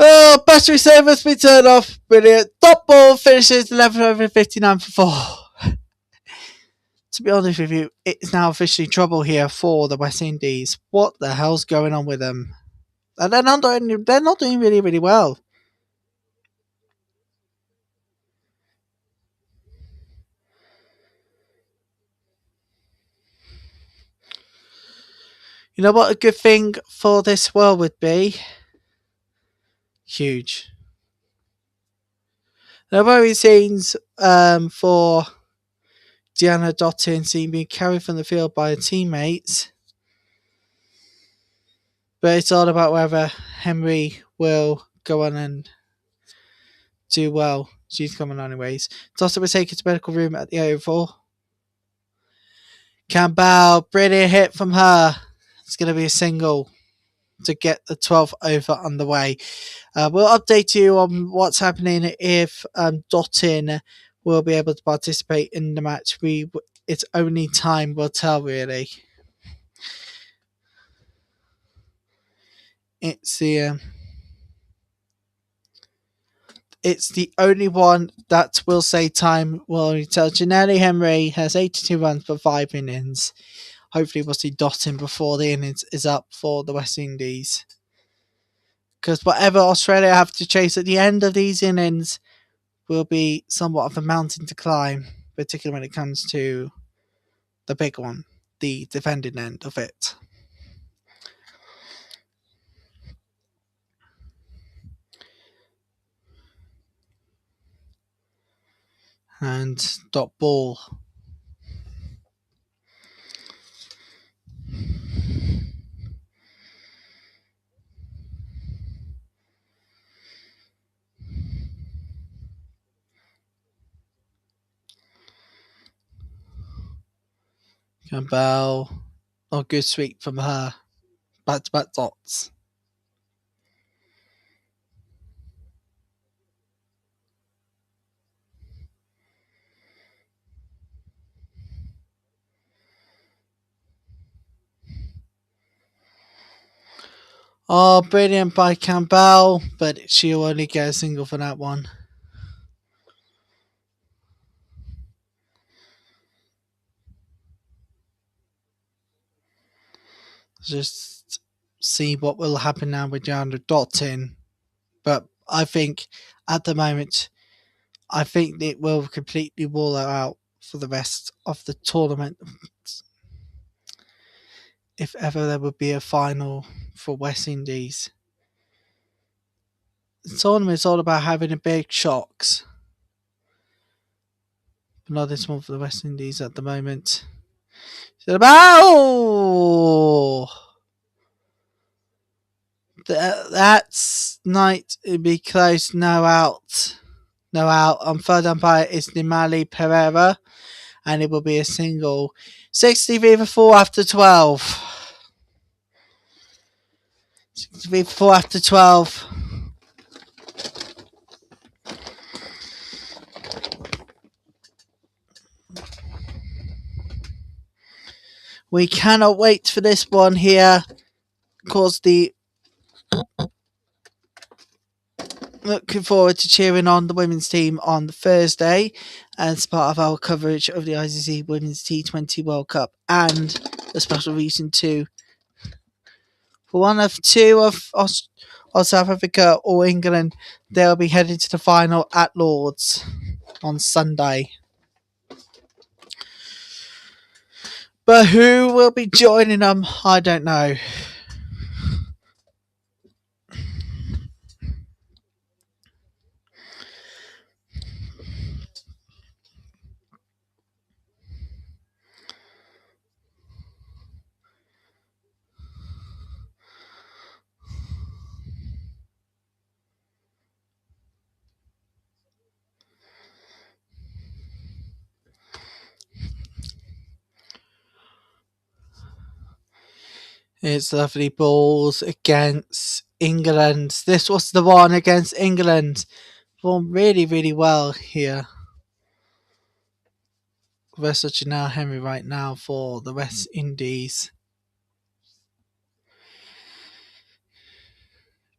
Oh, battery saver's been turned off. Brilliant. Top ball finishes 11 over 59 for 4. To be honest with you, it's now officially trouble here for the West Indies. What the hell's going on with them? And they're not doing really, really well. You know what a good thing for this world would be? Huge. There were worrying scenes for Diana Dottin seeing being carried from the field by her teammates. But it's all about whether Henry will go on and do well. She's coming on anyways. Dottin was taken to medical room at the Oval. Campbell, brilliant hit from her. It's going to be a single to get the 12th over underway. We'll update you on what's happening if Dottin will be able to participate in the match. It's only time will tell, really. It's the only one that will say time will only tell. Janelle Henry has 82 runs for 5 innings. Hopefully we'll see Dottin before the innings is up for the West Indies. Because whatever Australia have to chase at the end of these innings will be somewhat of a mountain to climb, particularly when it comes to the big one, the defending end of it. And dot ball. Campbell. Oh, good sweep from her. Back-to-back dots. Oh, brilliant by Campbell, but she'll only get a single for that one. Just see what will happen now with Deandra Dottin. But I think at the moment, I think it will completely wall her out for the rest of the tournament. If ever there would be a final for West Indies. The tournament is all about having a big shocks. But not this one for the West Indies at the moment. It's about that's night. It'd be close. No out. No out. On third umpire is Nimali Pereira. And it will be a single. 63 for 4 after 12. 63 for 4 after 12. We cannot wait for this one here. Of course, looking forward to cheering on the women's team on Thursday as part of our coverage of the ICC Women's T20 World Cup and a special reason too. For one of two of South Africa or England, they'll be heading to the final at Lords on Sunday. But who will be joining them, I don't know. It's lovely balls against England. This was the one against England. Performed really, really well here versus Janelle Henry right now for the West Indies.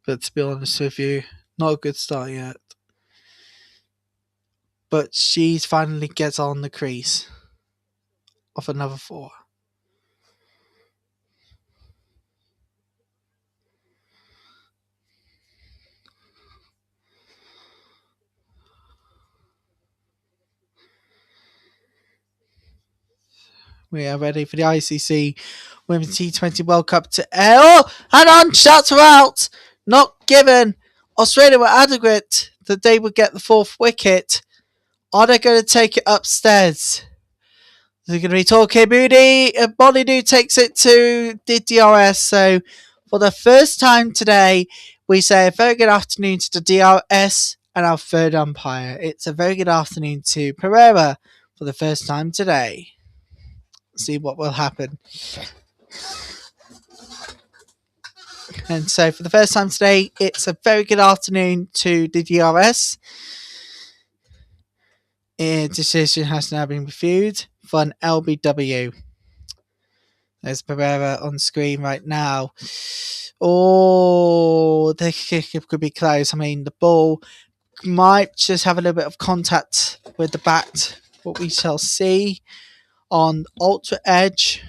But to be honest with you, not a good start yet. But she finally gets on the crease of another 4. We are ready for the ICC Women's T20 World Cup to air. Oh, hang on, shots are out. Not given. Australia were adequate that they would get the 4th wicket. Are they going to take it upstairs? They're going to be talking Moody. Molyneux takes it to the DRS. So for the first time today, we say a very good afternoon to the DRS and our third umpire. It's a very good afternoon to Pereira for the first time today. See what will happen. And so for the first time today, it's a very good afternoon to the DRS. A decision has now been reviewed for an LBW. There's Pereira on screen right now. Oh, the kick could be close. I mean, the ball might just have a little bit of contact with the bat. What we shall see on Ultra Edge.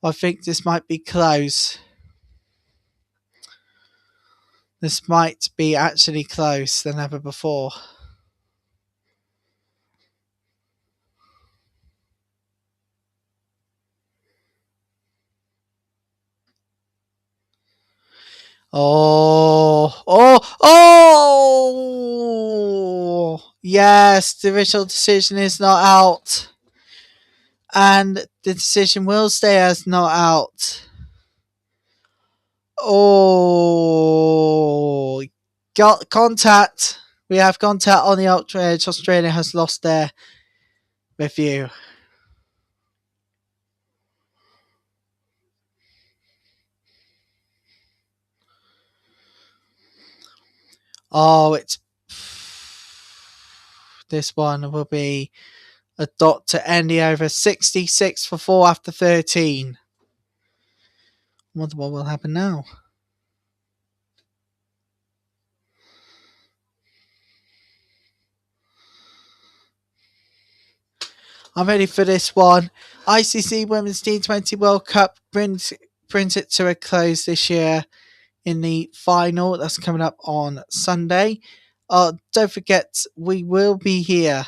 I think this might be close. This might be actually close than ever before. Oh! Yes, the original decision is not out. And the decision will stay as not out. Oh, got contact. We have contact on the Ultra Edge. Australia has lost their review. Oh, it's this one will be a dot to end the over. 66 for 4 after 13. Wonder what will happen now. I'm ready for this one. ICC Women's T20 World Cup brings it to a close this year in the final that's coming up on Sunday. Don't forget, we will be here.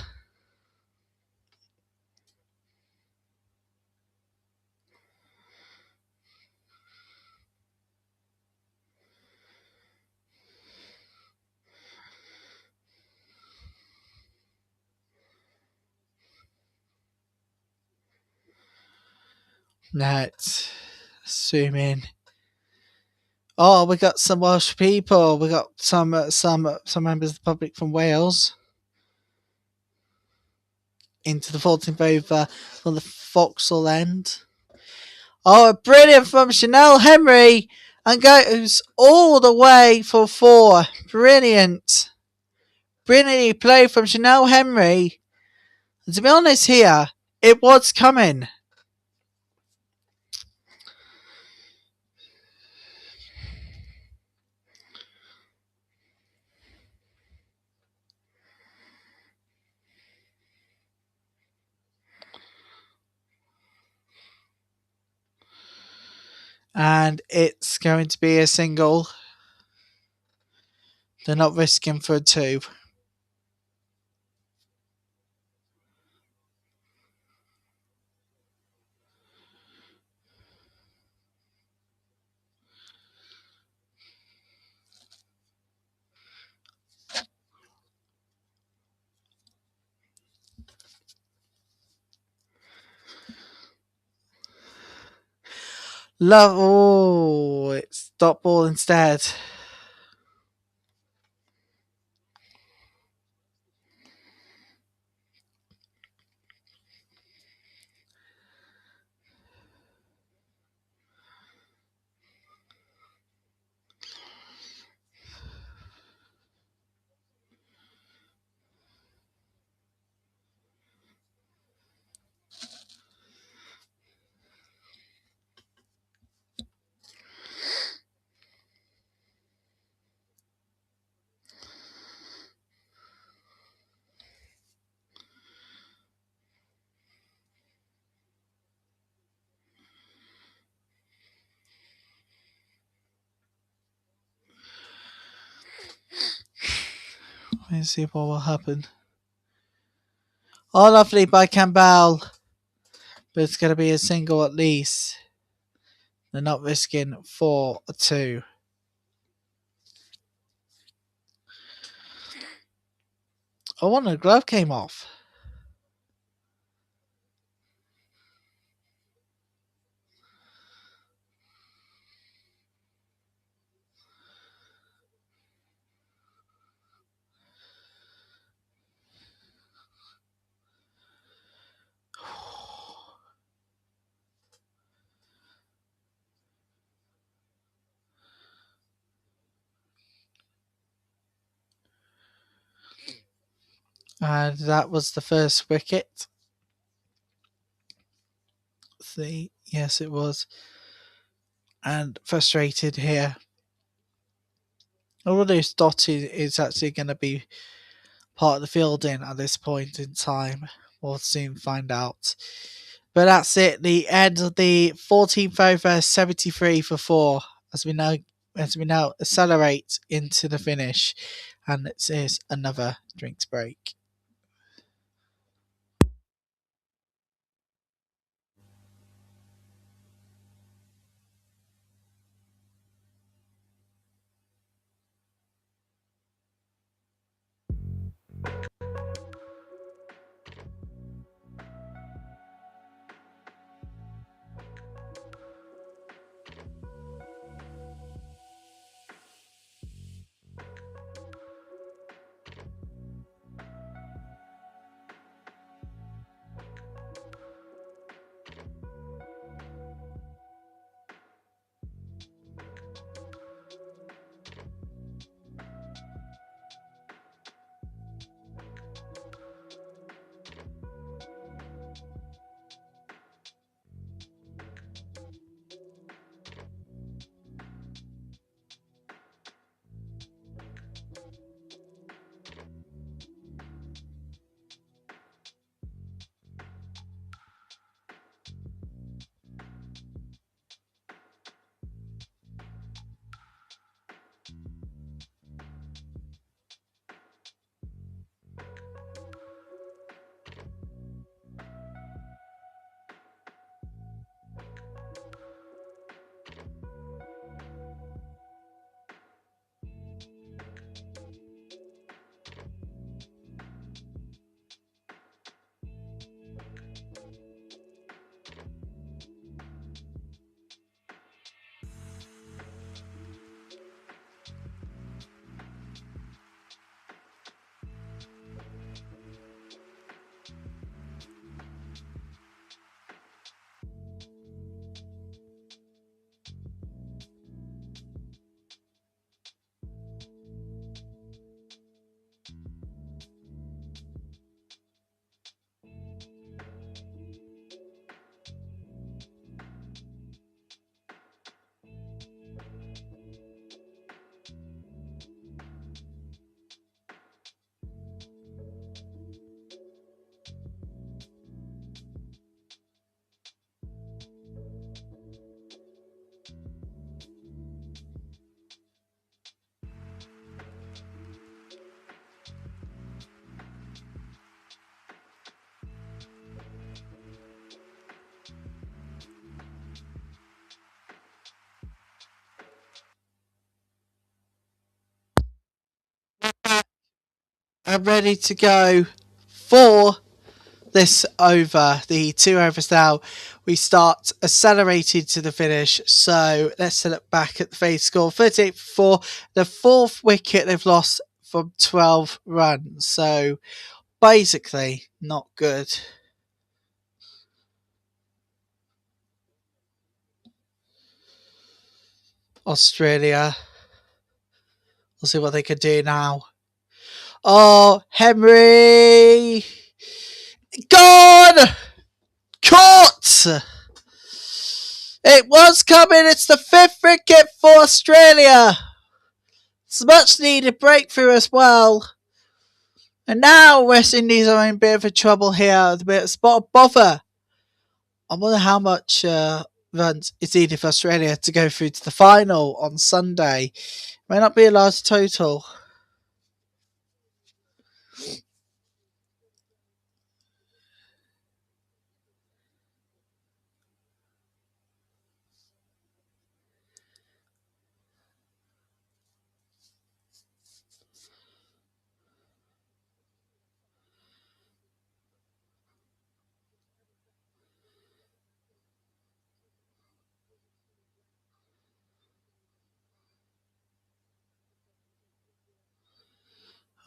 Let's zoom in. Oh, we got some Welsh people. We got some members of the public from Wales into the 14th over on the Vauxhall end. Oh, brilliant from Chanel Henry and goes all the way for 4. Brilliant. Brilliantly played from Chanel Henry. And to be honest here, it was coming. And it's going to be a single. They're not risking for a 2. Oh, it's dot ball instead. Let's see what will happen. Oh, lovely by Campbell. But it's going to be a single at least. They're not risking 4-2. Oh, one of the glove came off. And that was the first wicket. See, yes, it was. And frustrated here. Although Dotty is actually going to be part of the fielding at this point in time. We'll soon find out. But that's it. The end of the 14th over, 73 for 4. As we now accelerate into the finish, and it is another drinks break. I'm ready to go for this over. The 2 overs now. We start accelerated to the finish. So let's look back at the face score. 38 for 4. The 4th wicket they've lost from 12 runs. So basically not good. Australia. We'll see what they can do now. Oh, Henry! Gone! Caught! It was coming. It's the 5th wicket for Australia. It's a much needed breakthrough as well. And now West Indies are in a bit of a trouble here. A bit of spot of bother. I wonder how much runs it's needed for Australia to go through to the final on Sunday. May not be a large total.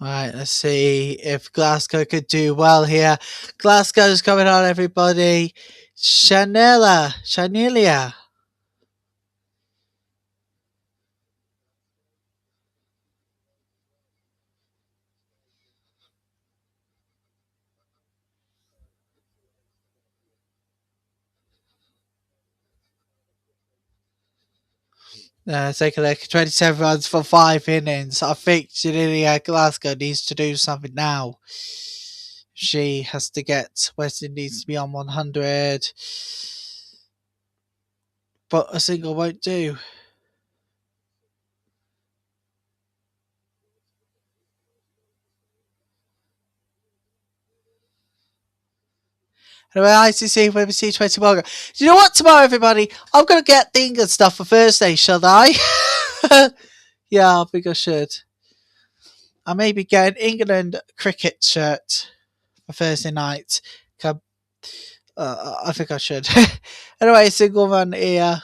Right, let's see if Glasgow could do well here. Glasgow's coming on, everybody. Shanelia. Take a look. 27 runs for 5 innings. I think Shanelia Glasgow needs to do something now. She has to get West Indies to be on 100. But a single won't do. Anyway, ICC Women's T20 World Cup. Do you know what, tomorrow, everybody? I'm going to get the England stuff for Thursday, shall I? Yeah, I think I should. I may be getting England cricket shirt for Thursday night. I think I should. Anyway, single run here.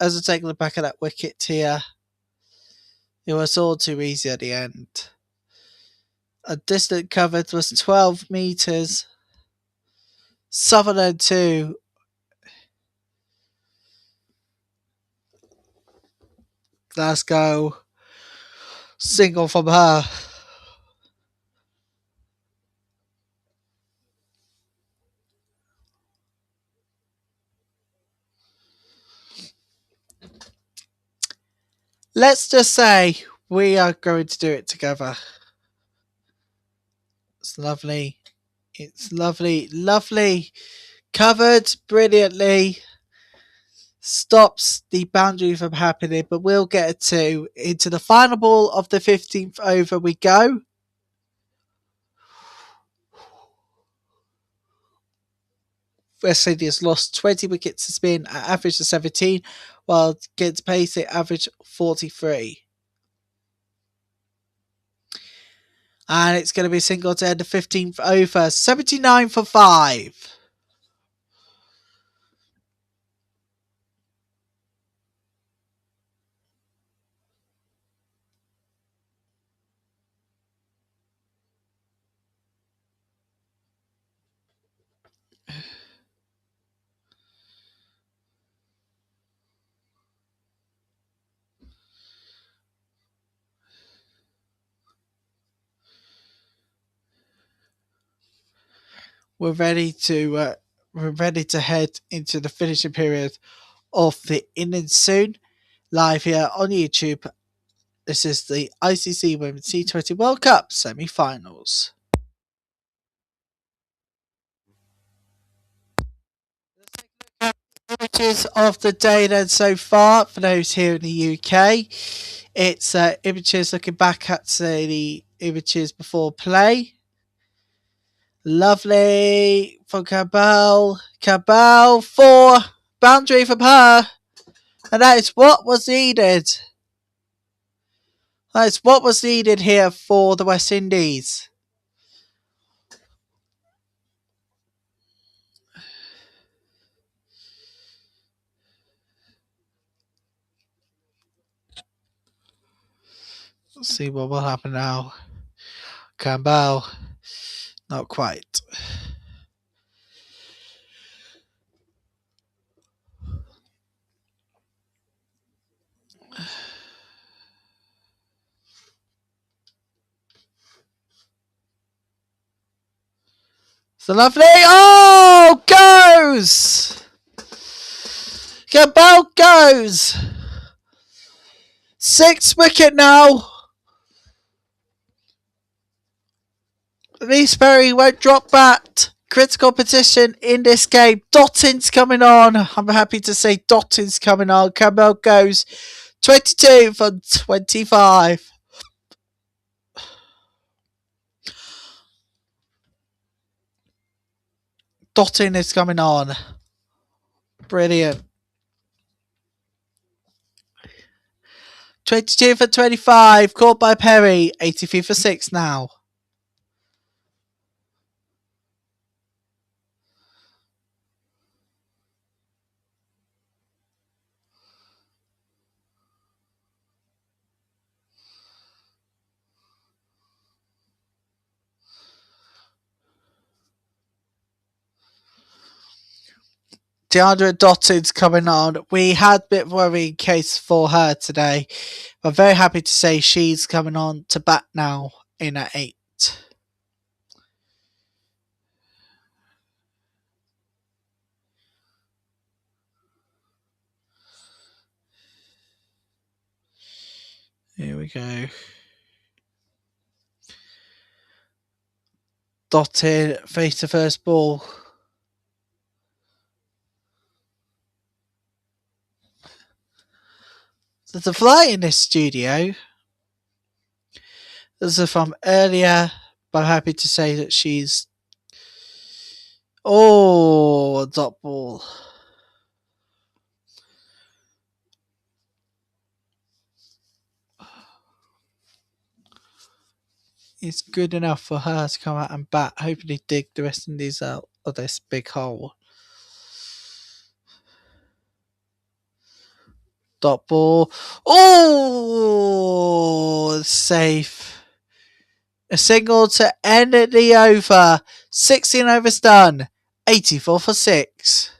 As I take a look back at that wicket here, it was all too easy at the end. A distance covered was 12 metres. Sutherland 2. Let's go. Single from her. Let's just say we are going to do it together. It's lovely. It's lovely. Lovely. Covered brilliantly. Stops the boundary from happening, but we'll get a 2. Into the final ball of the 15th over we go. West Indies lost 20 wickets to spin at average of 17, while against pace they average 43. And it's going to be a single to end the 15th over. 79 for 5. We're ready to head into the finishing period of the innings soon. Live here on YouTube. This is the ICC Women's T20 World Cup semi-finals. Images of the day then so far for those here in the UK. It's images looking back at the images before play. Lovely from Cabal. Cabal for boundary from her. And that is what was needed. That's what was needed here for the West Indies. Let's see what will happen now. Campbell, not quite. So lovely. Oh, goes! Campbell goes! 6th wicket now. Lee Sperry won't drop that. Critical position in this game. Dottin's coming on. I'm happy to say Dottin's coming on. Campbell goes 22 for 25. dotting is coming on. Brilliant. 22 for 25. Caught by Perry. 83 for 6 now. DeAndre Dottin's coming on. We had a bit of worrying case for her today. I'm very happy to say she's coming on to bat now in at 8. Here we go. Dottin face the first ball. There's a fly in this studio. This is from earlier, but I'm happy to say that she's... Oh, dot ball. It's good enough for her to come out and bat, hopefully dig the West Indies out of this big hole. Dot ball. Oh, safe. A single to end the over. 16 overs done. 84 for 6.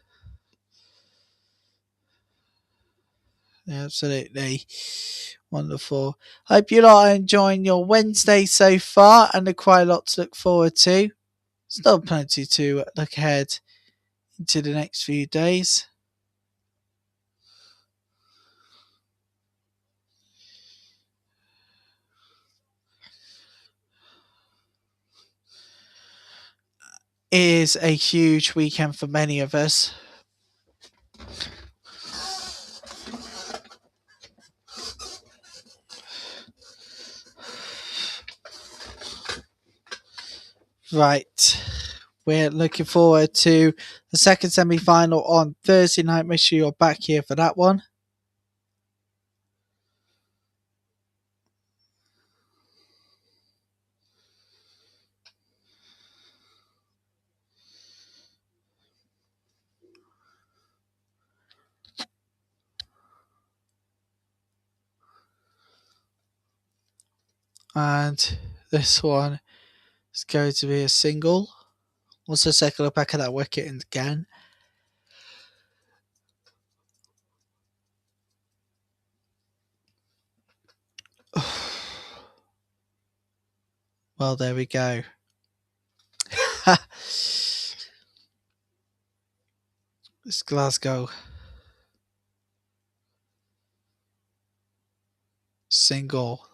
Absolutely wonderful. Hope you lot are enjoying your Wednesday so far, and quite a lot to look forward to. Still plenty to look ahead into the next few days. It is a huge weekend for many of us. Right. We're looking forward to the second semi-final on Thursday night. Make sure you're back here for that one. And this one is going to be a single. What's the second look back at that wicket again? Well, there we go. It's Glasgow. Single.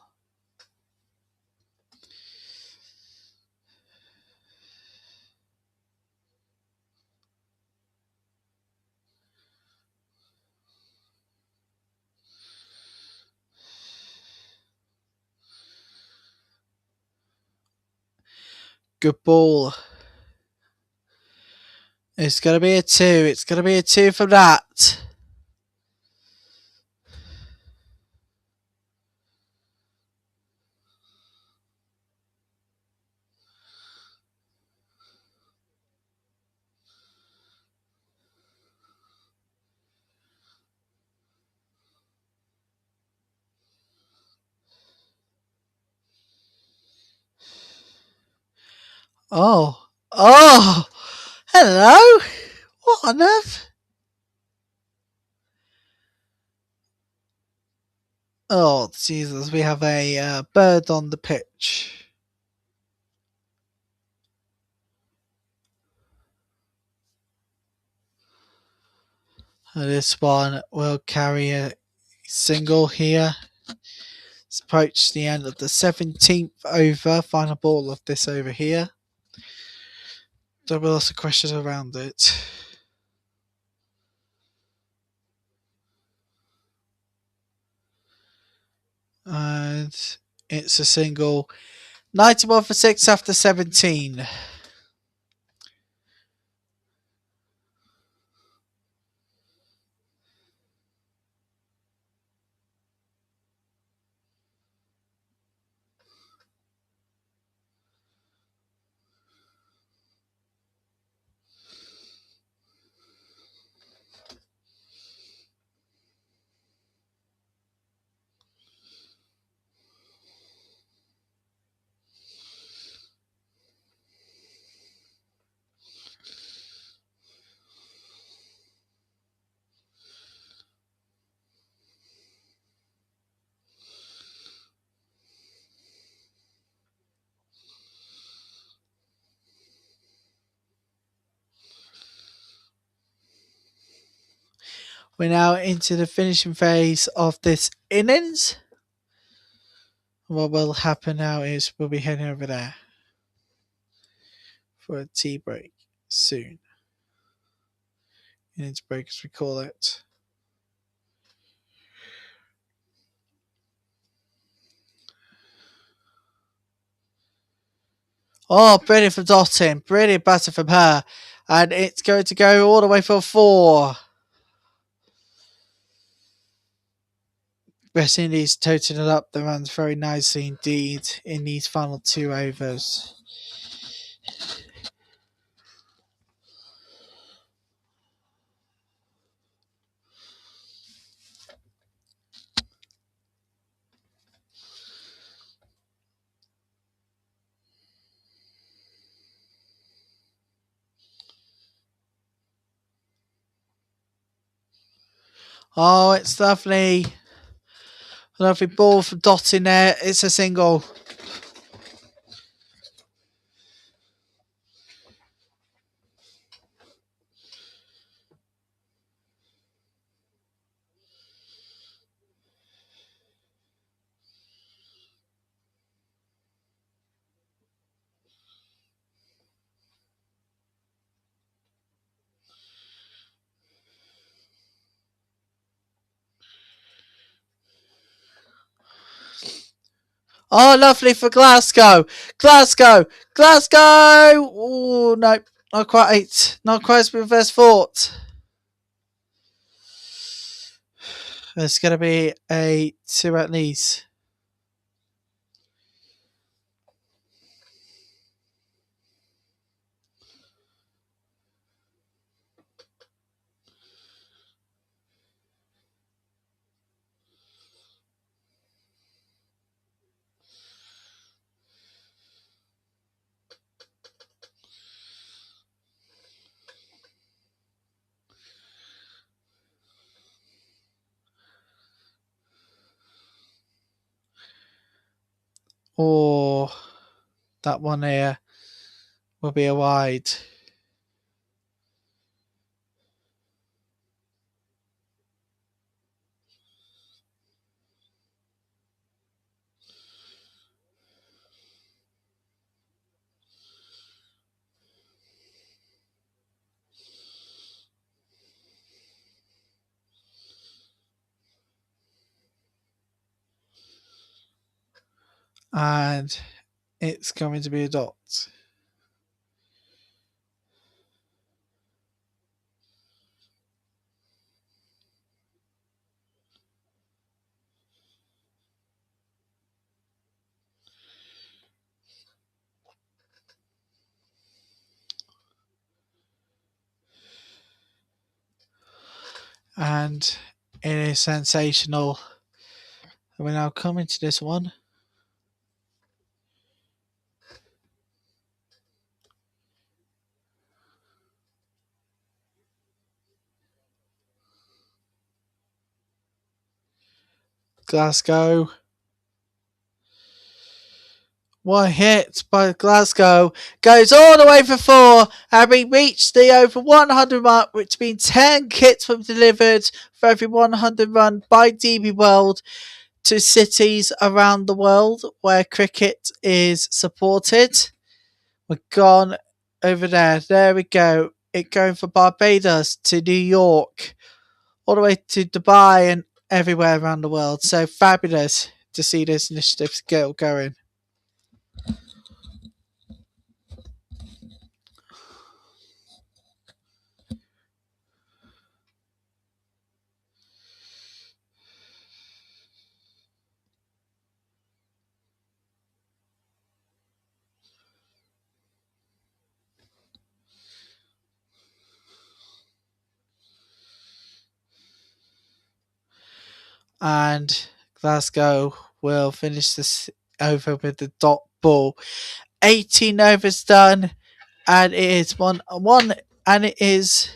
Good ball. It's going to be a 2. It's going to be a 2 for that. Oh. Oh. Hello. What on earth? Oh, Jesus. We have a bird on the pitch. This one will carry a single here. It's approached the end of the 17th over. Final ball of this over here. There were lots of questions around it. And it's a single. 91 for 6 after 17. We're now into the finishing phase of this innings. What will happen now is we'll be heading over there for a tea break soon. Innings break, as we call it. Oh, brilliant from Dottin. Brilliant batter from her. And it's going to go all the way for 4. West Indies toting it up the runs very nicely indeed in these final 2 overs. Oh, it's lovely. Lovely ball from Dottin there. It's a single. Oh, lovely for Glasgow. Glasgow. Oh, no. Not quite. Not quite as reverse fought. There's going to be a 2 at least. Oh, that one here will be a wide. And it's going to be a dot. And it is sensational. We're now coming to this one. Glasgow. One hit by Glasgow. Goes all the way for 4. And we reached the over 100 mark, which means 10 kits were delivered for every 100 run by DB World to cities around the world where cricket is supported. We're gone over there. There we go. It going from Barbados to New York, all the way to Dubai and everywhere around the world. So fabulous to see this initiative still going. And Glasgow will finish this over with the dot ball. 18 overs done, and it is one, and it is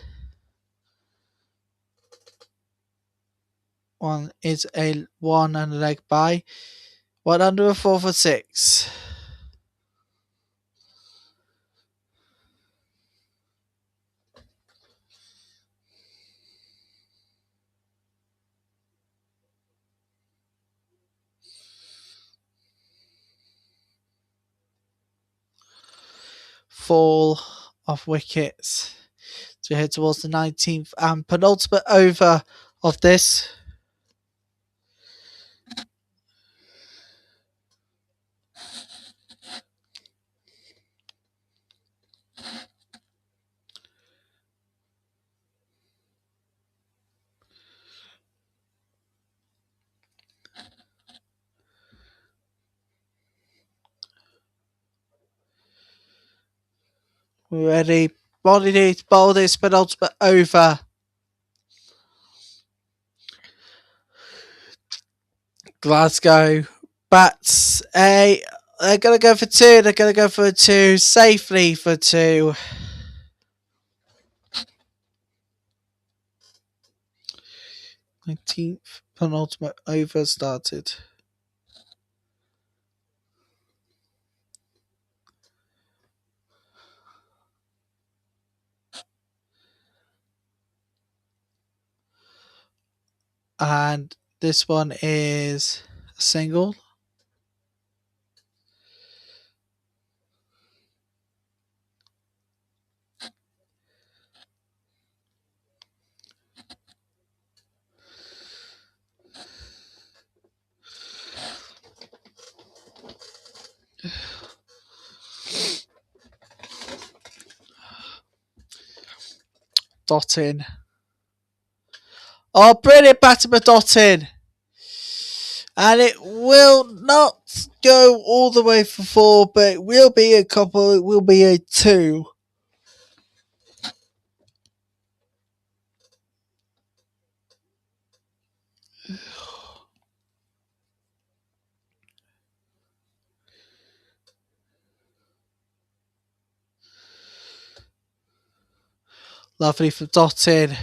one is a 1 and a leg by 1 under a 4 for 6. fall of wickets to head towards the 19th and penultimate over of this. We're ready. Body needs bowl this penultimate over. Glasgow bats a. They're going to go for two. They're going to go for a two. Safely for two. Nineteenth penultimate over started. And this one is a single. Dottin. Oh, brilliant batter by Dottin. And it will not go all the way for four, but it will be a couple. It will be a two. Lovely for Dottin.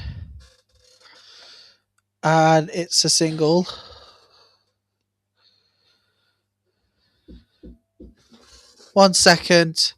And it's a single. One second.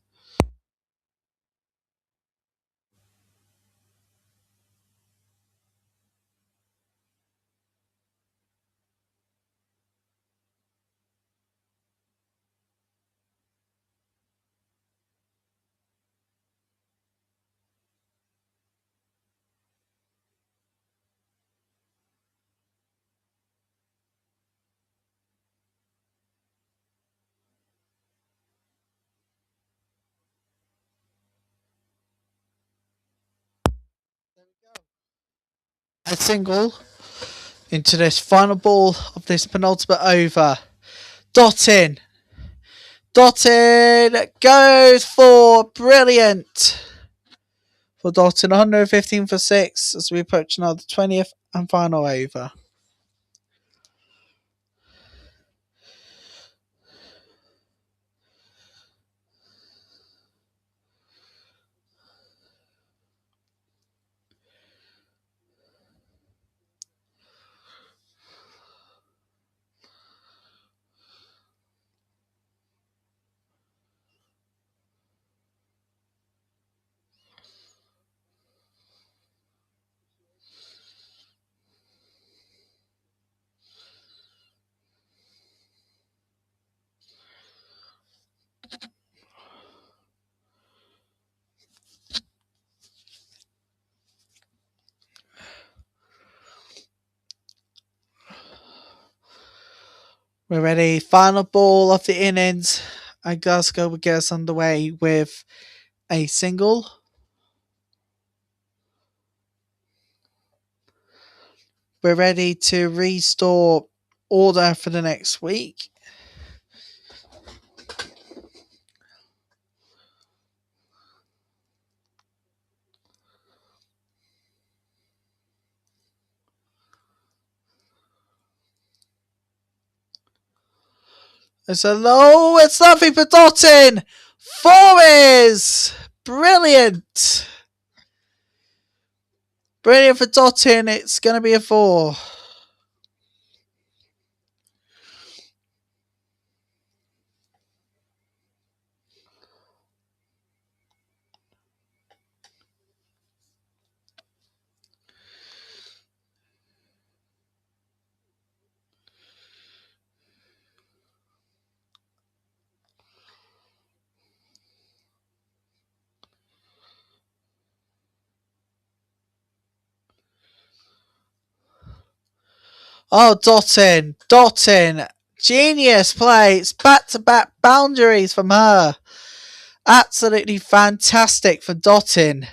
A single into this final ball of this penultimate over. Dottin. Dottin goes for brilliant. For Dottin, 115 for 6 as we approach now the 20th and final over. We're ready. Final ball of the innings. And Glasgow will get us underway with a single. We're ready to restore order for the next week. It's a low. It's nothing for Dottin. Four is brilliant. Brilliant for Dottin. It's going to be a four. Oh, Dottin. Dottin. Genius play. It's back-to-back boundaries from her. Absolutely fantastic for Dottin.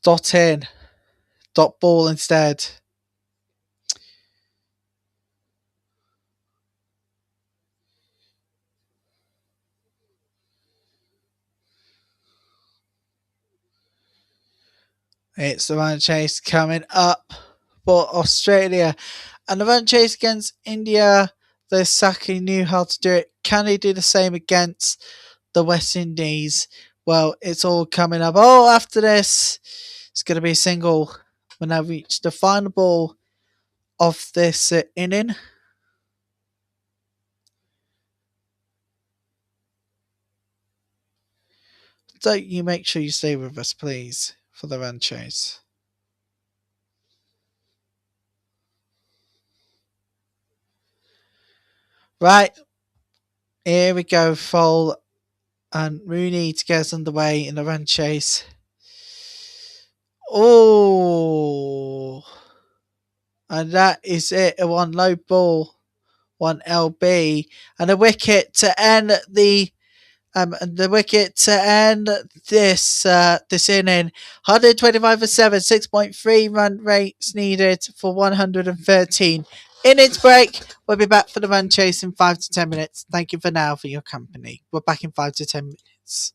Dottin. Dot ball instead. It's the run chase coming up for Australia. And the run chase against India. The Saki knew how to do it. Can he do the same against the West Indies? Well, it's all coming up. Oh, after this, it's going to be a single when I reach the final ball of this inning. So you make sure you stay with us, please, for the run chase. Right, here we go, Foal and Rooney to get us underway in the run chase. Oh, and that is it. A one low ball, one LB, and a wicket to end this inning. 125 for 7, 6.3 run rates needed for 113 innings break. We'll be back for the run chase in 5 to 10 minutes. Thank you for now for your company. We're back in 5 to 10 minutes.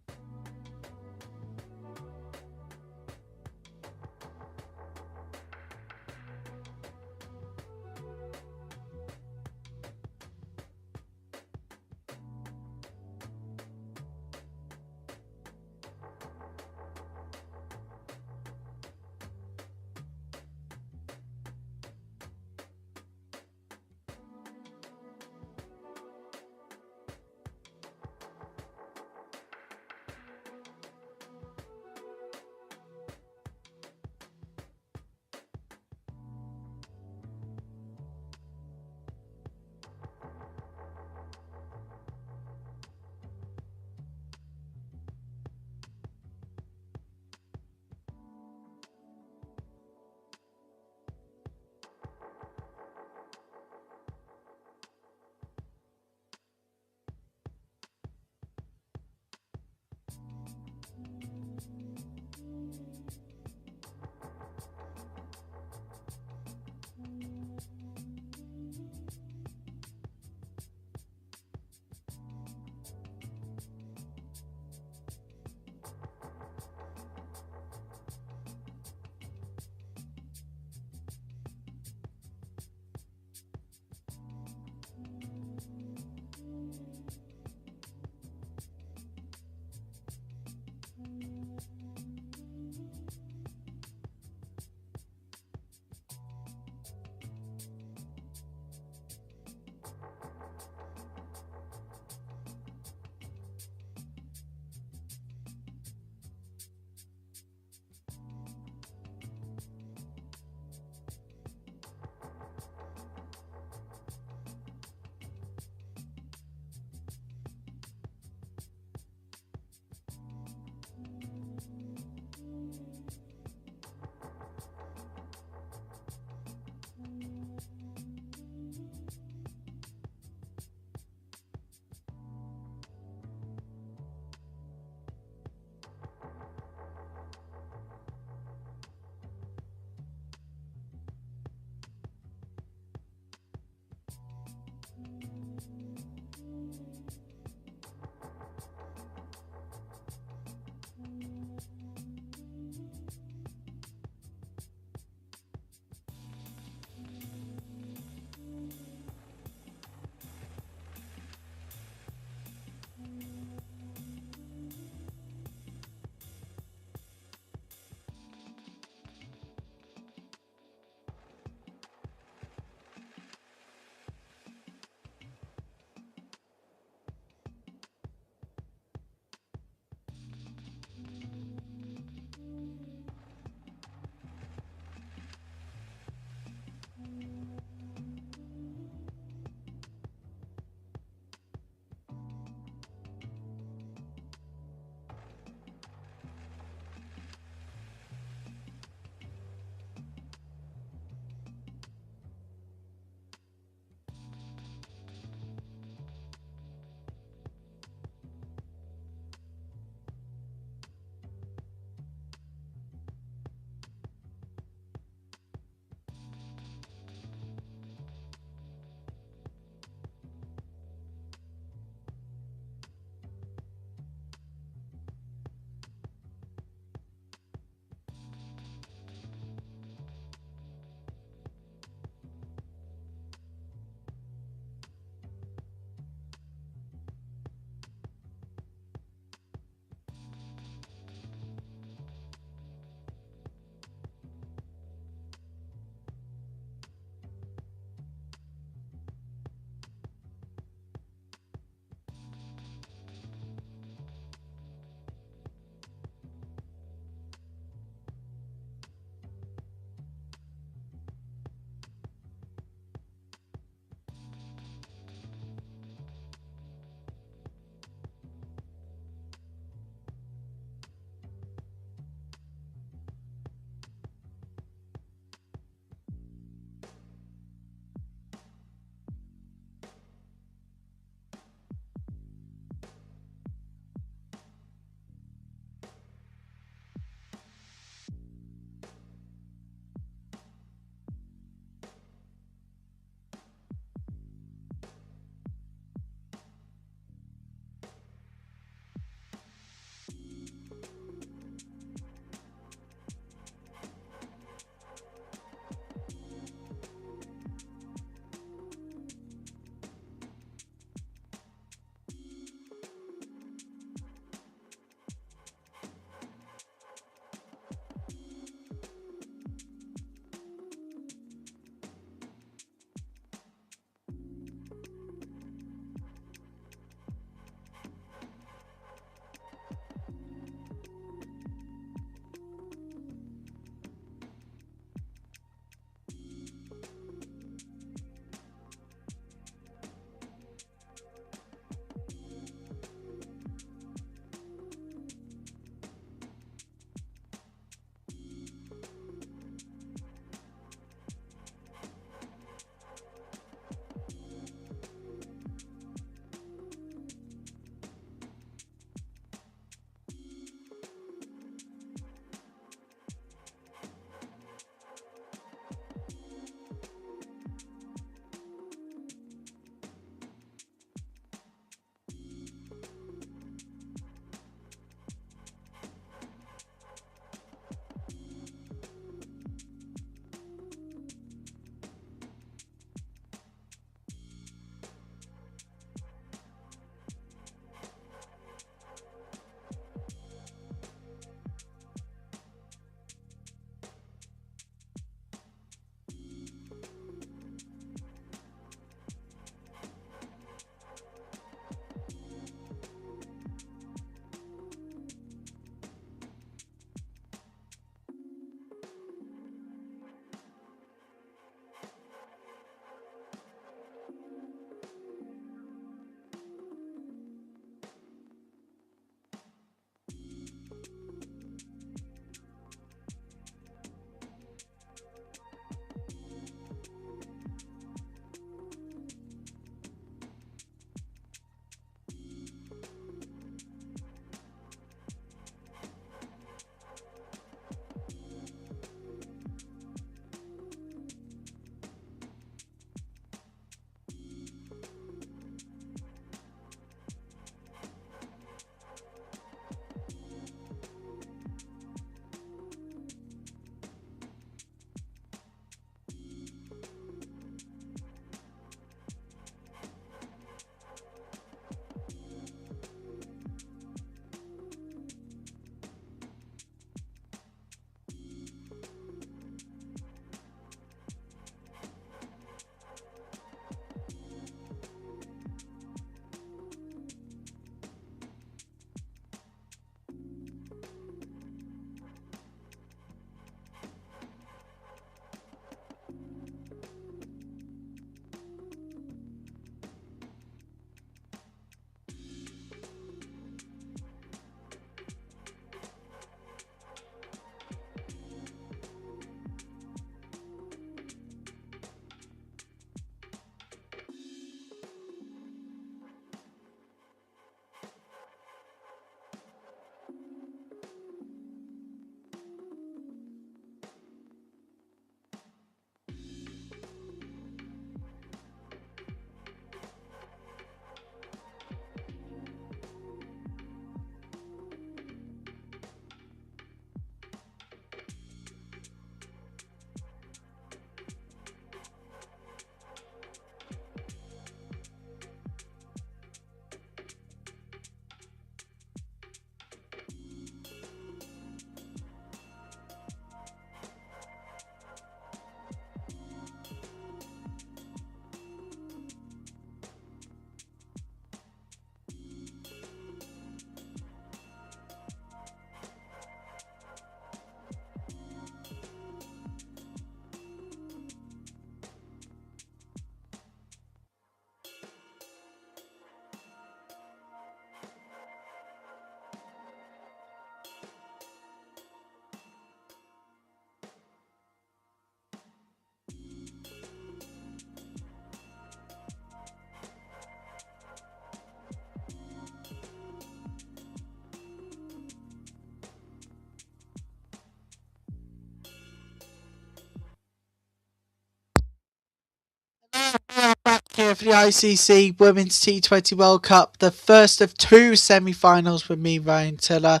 for the ICC Women's T20 World Cup, the first of two semi-finals with me, Ryan Tiller.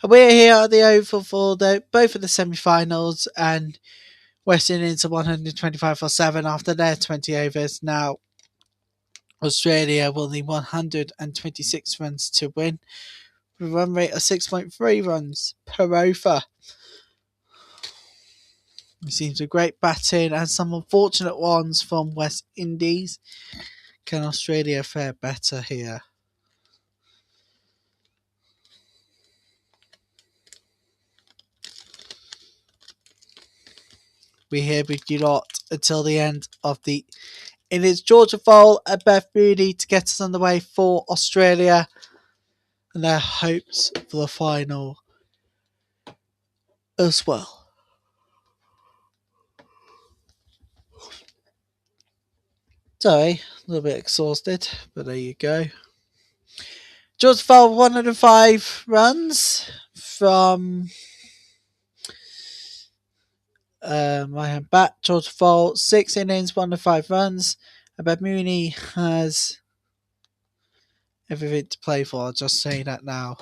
And we're here at the Oval for both of the semi-finals, and West Indies are 125 for 7 after their 20 overs. Now, Australia will need 126 runs to win, with a run rate of 6.3 runs per over. It seems a great batting and some unfortunate ones from West Indies. Can Australia fare better here? We're here with you lot until the end of the innings. Georgia Fowl and Beth Mooney to get us underway for Australia and their hopes for the final as well. Sorry, a little bit exhausted, but there you go. Georgia Fowl 105 runs from my hand back. Georgia Fowl 6 innings, 105 runs. And Beth Mooney has everything to play for. I'll just say that now.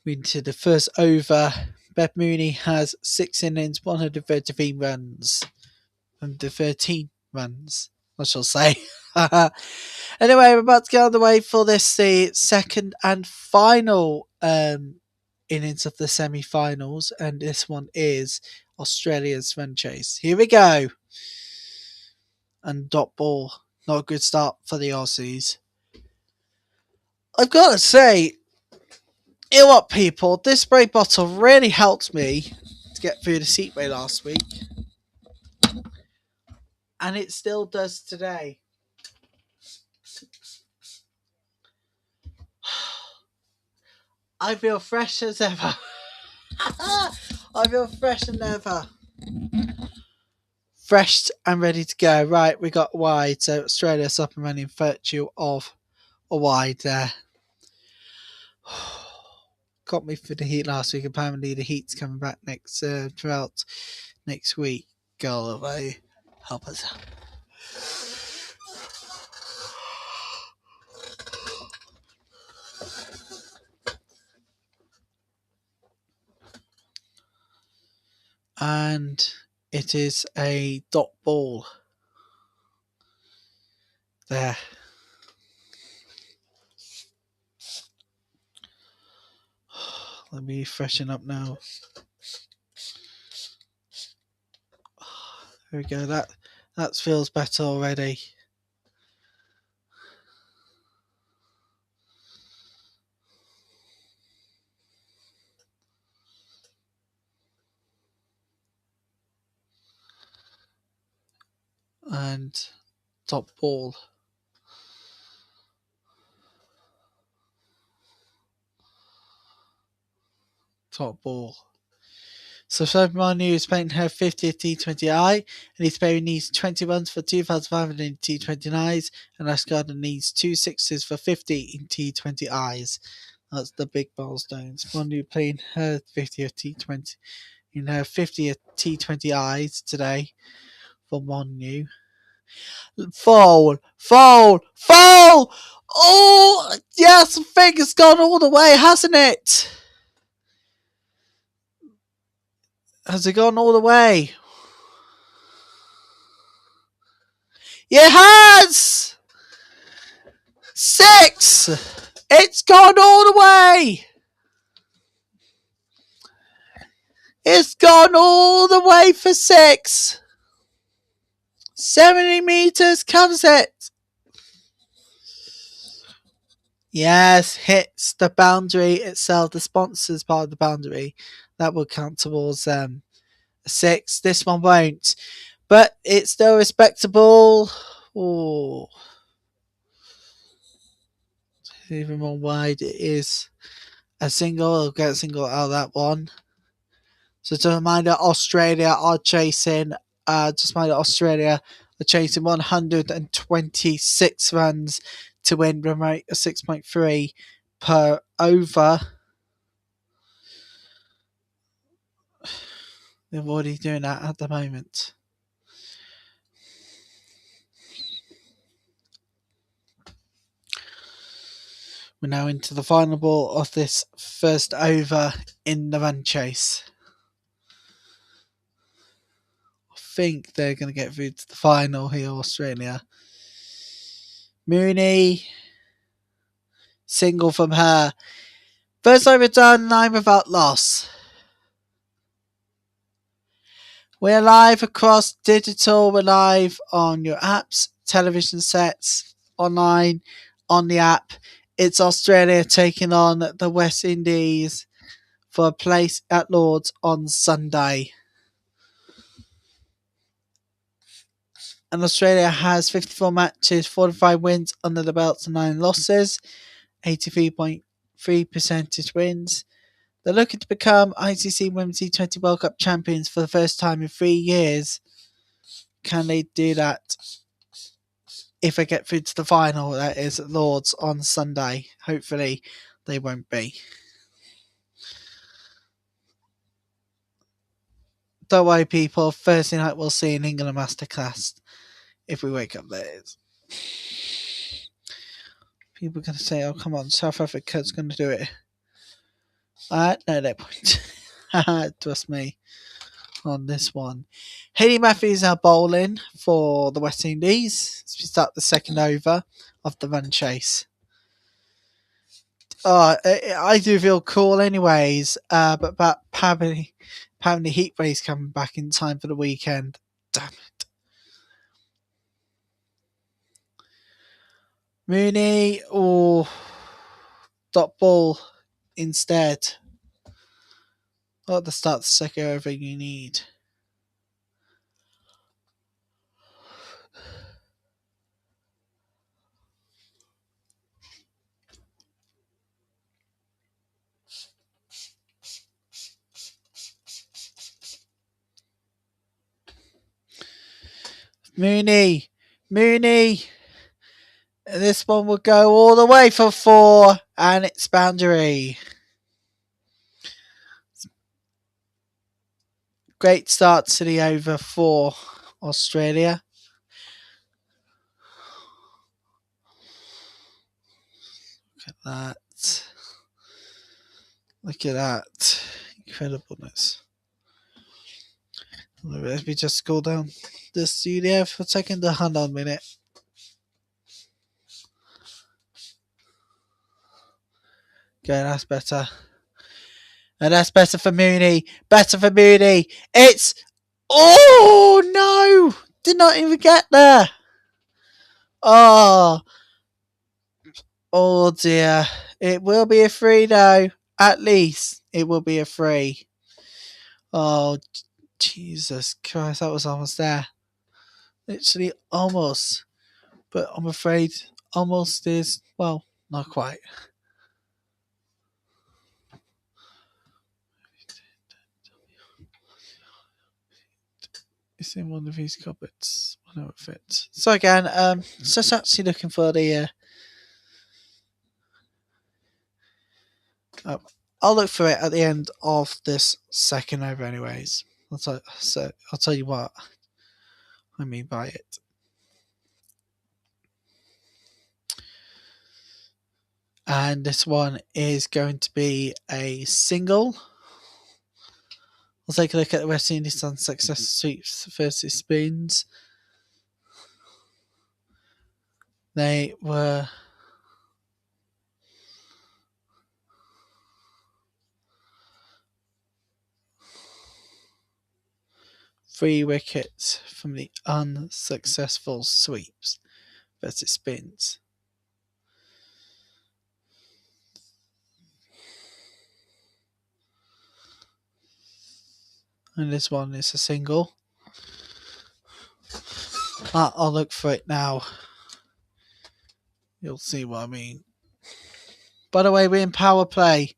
Into the first over, Beth Mooney has 6 innings, 133 runs. And the 13 runs, I shall say. Anyway, we're about to get on the way for this, the second and final innings of the semi-finals. And this one is Australia's run chase. Here we go. And dot ball. Not a good start for the Aussies. I've got to say, you know what, people? This spray bottle really helped me to get through the heatwave last week. And it still does today. I feel fresh as ever. I feel fresh as ever. Fresh and ready to go. Right, we got wide. So Australia's up and running virtue of a wide there. Got me for the heat last week. Apparently the heat's coming back throughout next week. Go away. Help us out. And it is a dot ball. There. Let me freshen up now. There we go. That feels better already. And top ball. Top ball. So Manu is playing her 50th T20I, and he's playing needs 20 runs for 2,500 in T20Is, and Asgarden needs 2 sixes for 50 in T20Is. That's the big milestones. Manu playing her 50th T20 in her 50th T20Is today for Manu. Foul! Oh, yes, I think it's gone all the way, hasn't it? Has it gone all the way? It has! 6! It's gone all the way! It's gone all the way for 6! 70 metres covers it! Yes, hits the boundary itself, the sponsor's part of the boundary. That will count towards 6. This one won't. But it's still respectable. Oh. Even more wide it is. A single, I'll get a single out of that one. So just a reminder, Australia are chasing 126 runs to win, run rate of 6.3 per over. They're already doing that at the moment. We're now into the final ball of this first over in the run chase. I think they're going to get through to the final here, Australia. Mooney, single from her. First over done, 9 without loss. We're live across digital, we're live on your apps, television sets, online, on the app. It's Australia taking on the West Indies for a place at Lord's on Sunday. And Australia has 54 matches, 45 wins under the belt and 9 losses, 83.3 percentage wins. They're looking to become ICC Women's T20 World Cup champions for the first time in 3 years. Can they do that if they get through to the final? That is at Lord's on Sunday. Hopefully they won't be. Don't worry, people. Thursday night we'll see an England masterclass if we wake up there. People are going to say, oh, come on, South Africa's going to do it. No, they won't. Trust me on this one. Hayley Matthews now bowling for the West Indies as we start the second over of the run chase. I do feel cool anyways, but apparently heat waves coming back in time for the weekend. Damn it. Mooney or dot ball instead. At the start of the second over you need. Mooney. This one will go all the way for 4 and it's boundary. Great start to the over for Australia. Look at that. Incredibleness. Let me just go down the studio for a second. Hold on a minute. Okay, that's better. And that's better for Mooney. It's... Oh, no! Did not even get there. Oh dear. It will be a free though. At least it will be a free. Oh, Jesus Christ. That was almost there. Literally almost. But I'm afraid almost is, well, not quite. It's in one of these cupboards. I know it fits. So again, just actually looking for the... I'll look for it at the end of this second over anyways. I'll tell you what I mean by it. And this one is going to be a single. We'll take a look at the West Indies on success sweeps versus spins. They were three wickets from the unsuccessful sweeps versus spins. And this one is a single. I'll look for it now. You'll see what I mean. By the way, we're in power play.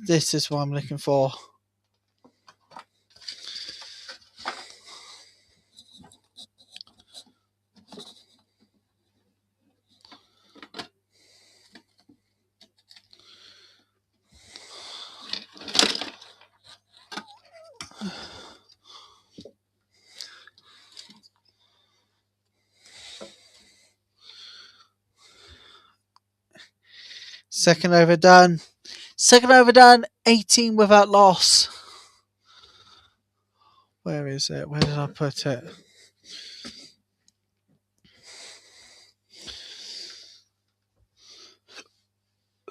This is what I'm looking for. Second over done. Second over done. 18 without loss. Where is it? Where did I put it?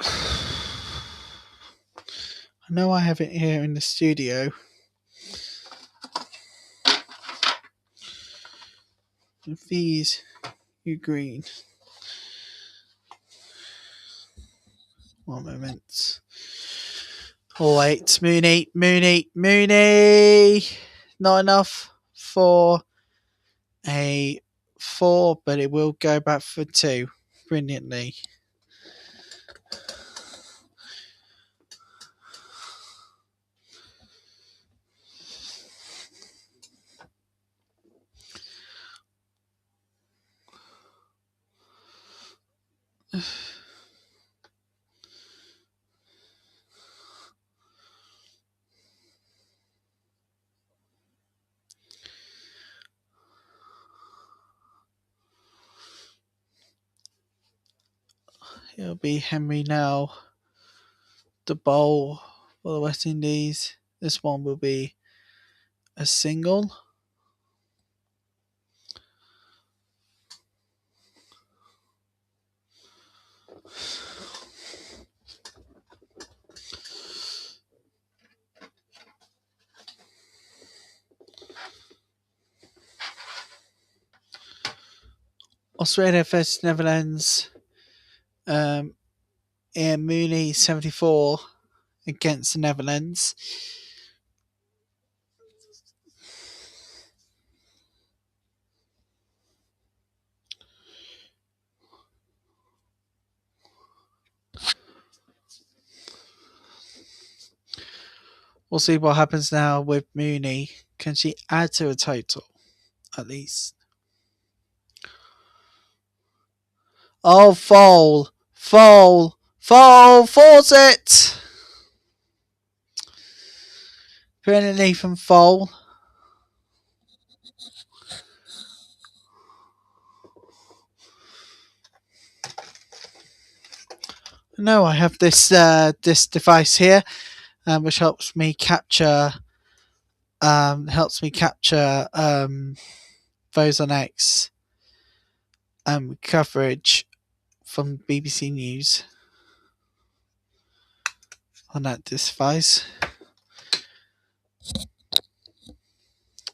I know I have it here in the studio. With these, you green. 1 moment. Oh wait, Mooney. Not enough for a 4, but it will go back for 2. Brilliantly. It'll be Henry now. The bowl for the West Indies. This one will be a single. Australia versus Netherlands. Ian Mooney 74 against the Netherlands. We'll see what happens now with Mooney. Can she add to a total? At least. Oh, foul. Force it! Brilliantly from foul. No, I have this this device here, which helps me capture Those on X coverage from BBC News on that device.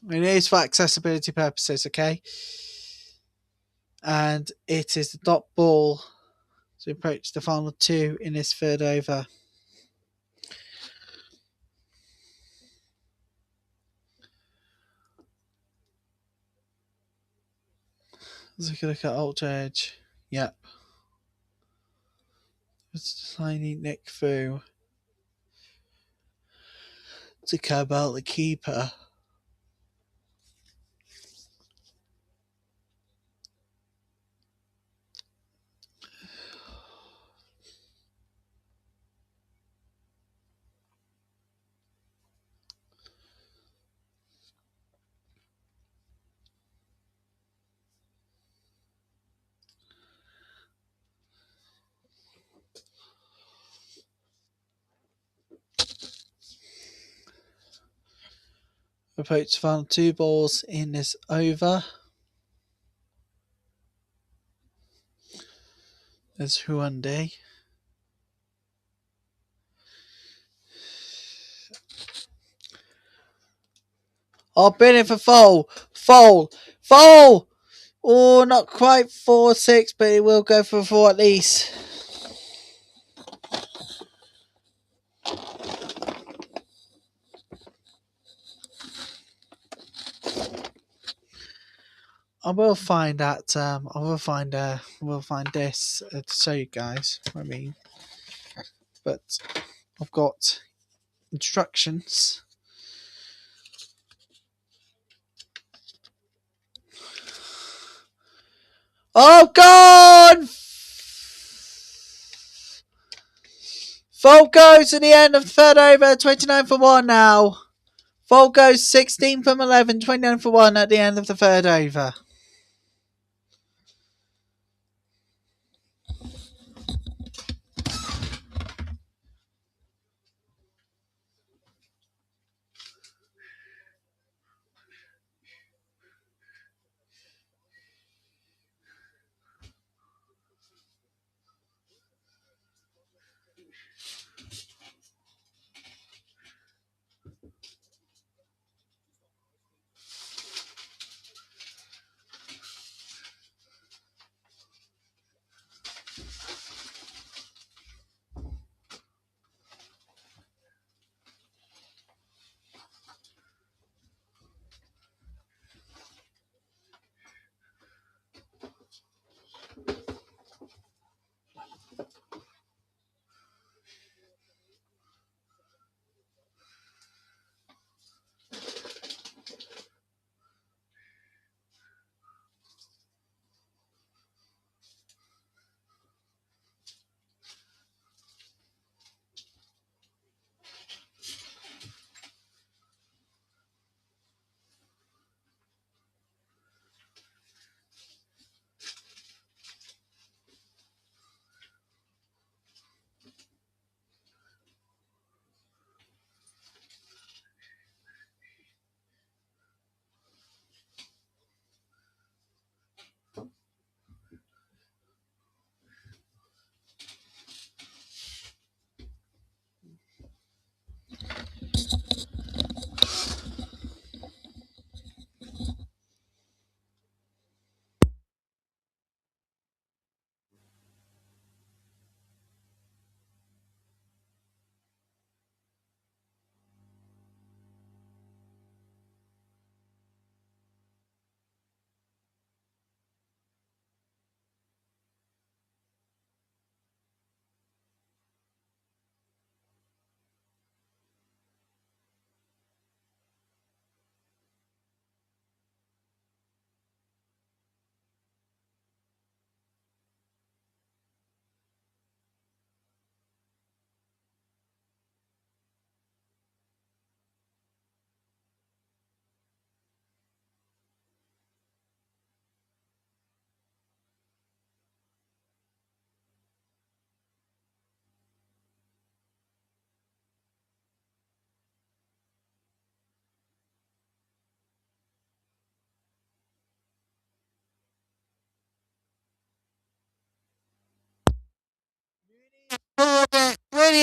It is for accessibility purposes, okay? And it is the dot ball to approach the final 2 in this third over. Let's take a look at Ultra Edge. Yep. It's tiny nick through to curb out the keeper. Approach the final 2 balls in this over. There's Huande. Oh, brilliant for Foul! Oh, not quite 4-6, but it will go for 4 at least. I will find that. I will find. We'll find this to show you guys what I mean. But I've got instructions. Oh, God! Fault goes at the end of the third over. 29 for 1 now. Fault goes 16 from 11. 29 for 1 at the end of the third over.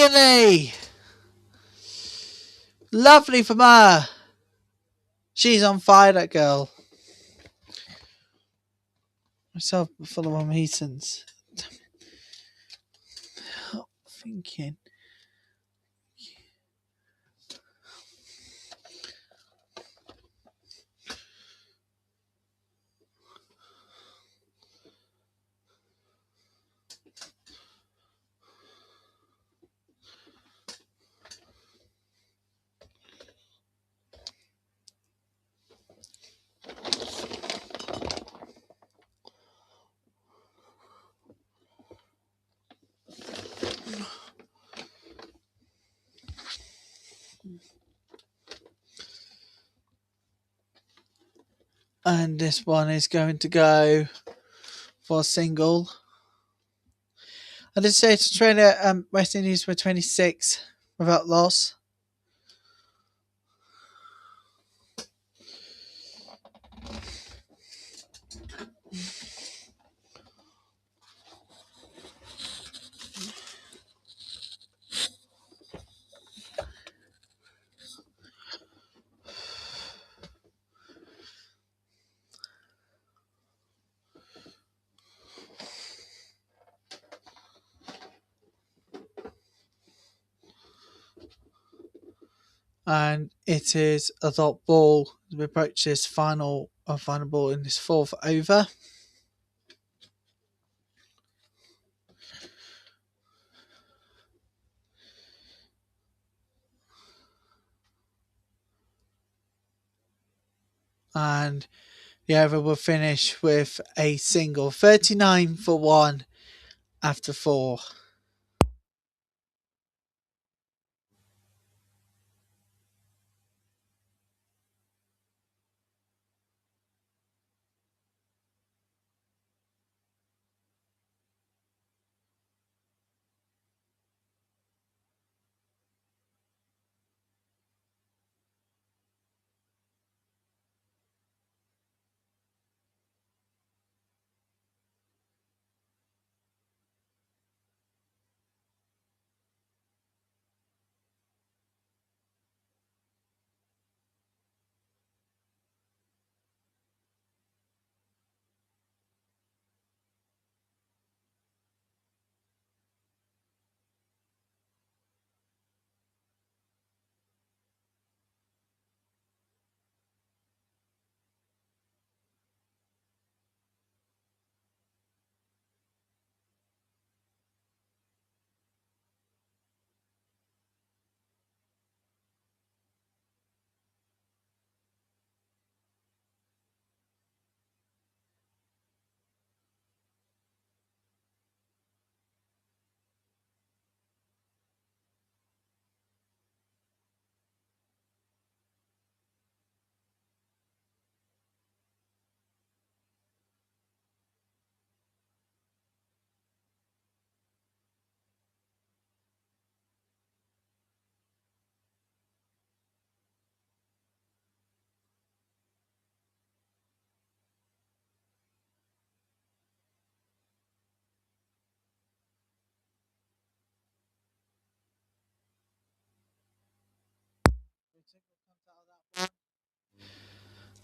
Really? Lovely from her. She's on fire, that girl. Myself for the one Heatons. Thinking. And this one is going to go for a single. I did say to Australia, West Indies were 26 without loss. And it is a dot ball as we approach this final ball in this fourth over. And the over will finish with a single. 39 for 1 after 4.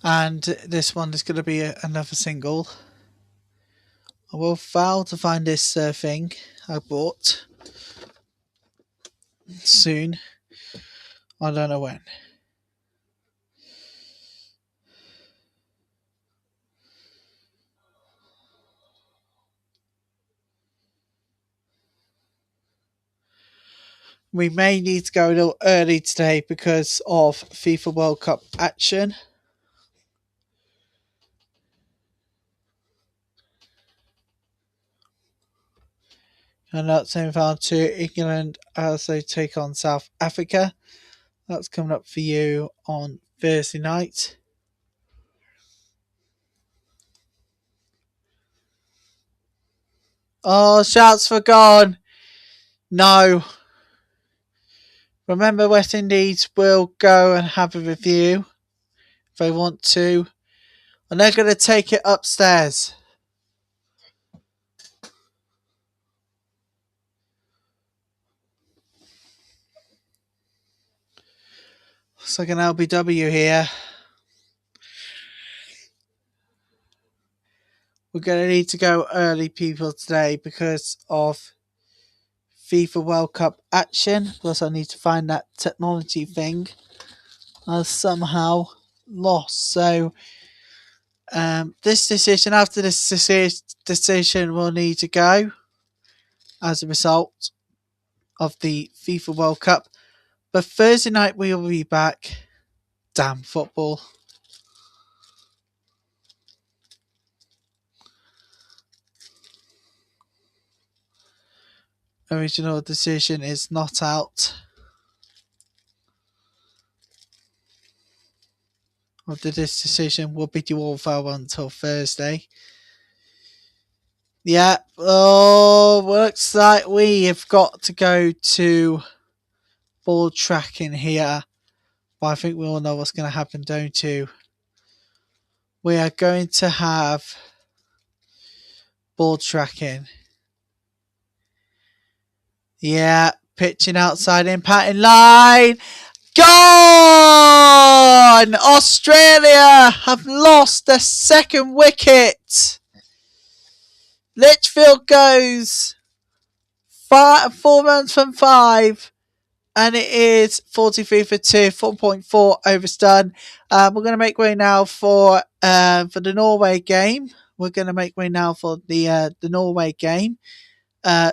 And this one is going to be another single. I will fail to find this thing I bought soon. I don't know when. We may need to go a little early today because of FIFA World Cup action. And that's semi-final to England as they take on South Africa. That's coming up for you on Thursday night. Oh, shouts for gone. No. Remember, West Indies will go and have a review if they want to. And they're going to take it upstairs. Looks like an LBW here. We're going to need to go early, people, today because of FIFA World Cup action. Plus, I need to find that technology thing. I somehow lost. So, this decision, after this decision, will need to go as a result of the FIFA World Cup. But Thursday night, we will be back. Damn football. Original decision is not out. After this decision, we'll be dual file until Thursday. Yeah. Oh, looks like we have got to go to ball tracking here. But I think we all know what's going to happen, don't you? We are going to have ball tracking. Yeah, pitching outside impacting line. Gone! Australia have lost the second wicket. Litchfield goes 4 runs from 5. And it is 43 for 2, 4.4 overstun. We're going to make way now for the Norway game. We're going to make way now for the Norway game.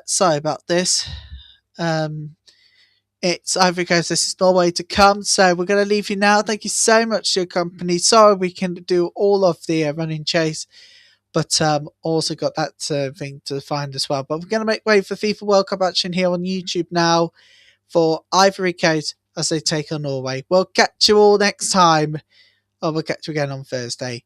Sorry about this. It's Ivory Coast. This is Norway to come. So we're going to leave you now. Thank you so much for your company. Sorry we can do all of the running chase. But also got that thing to find as well. But we're going to make way for FIFA World Cup action here on YouTube now for Ivory Coast as they take on Norway. We'll catch you all next time. Or we'll catch you again on Thursday.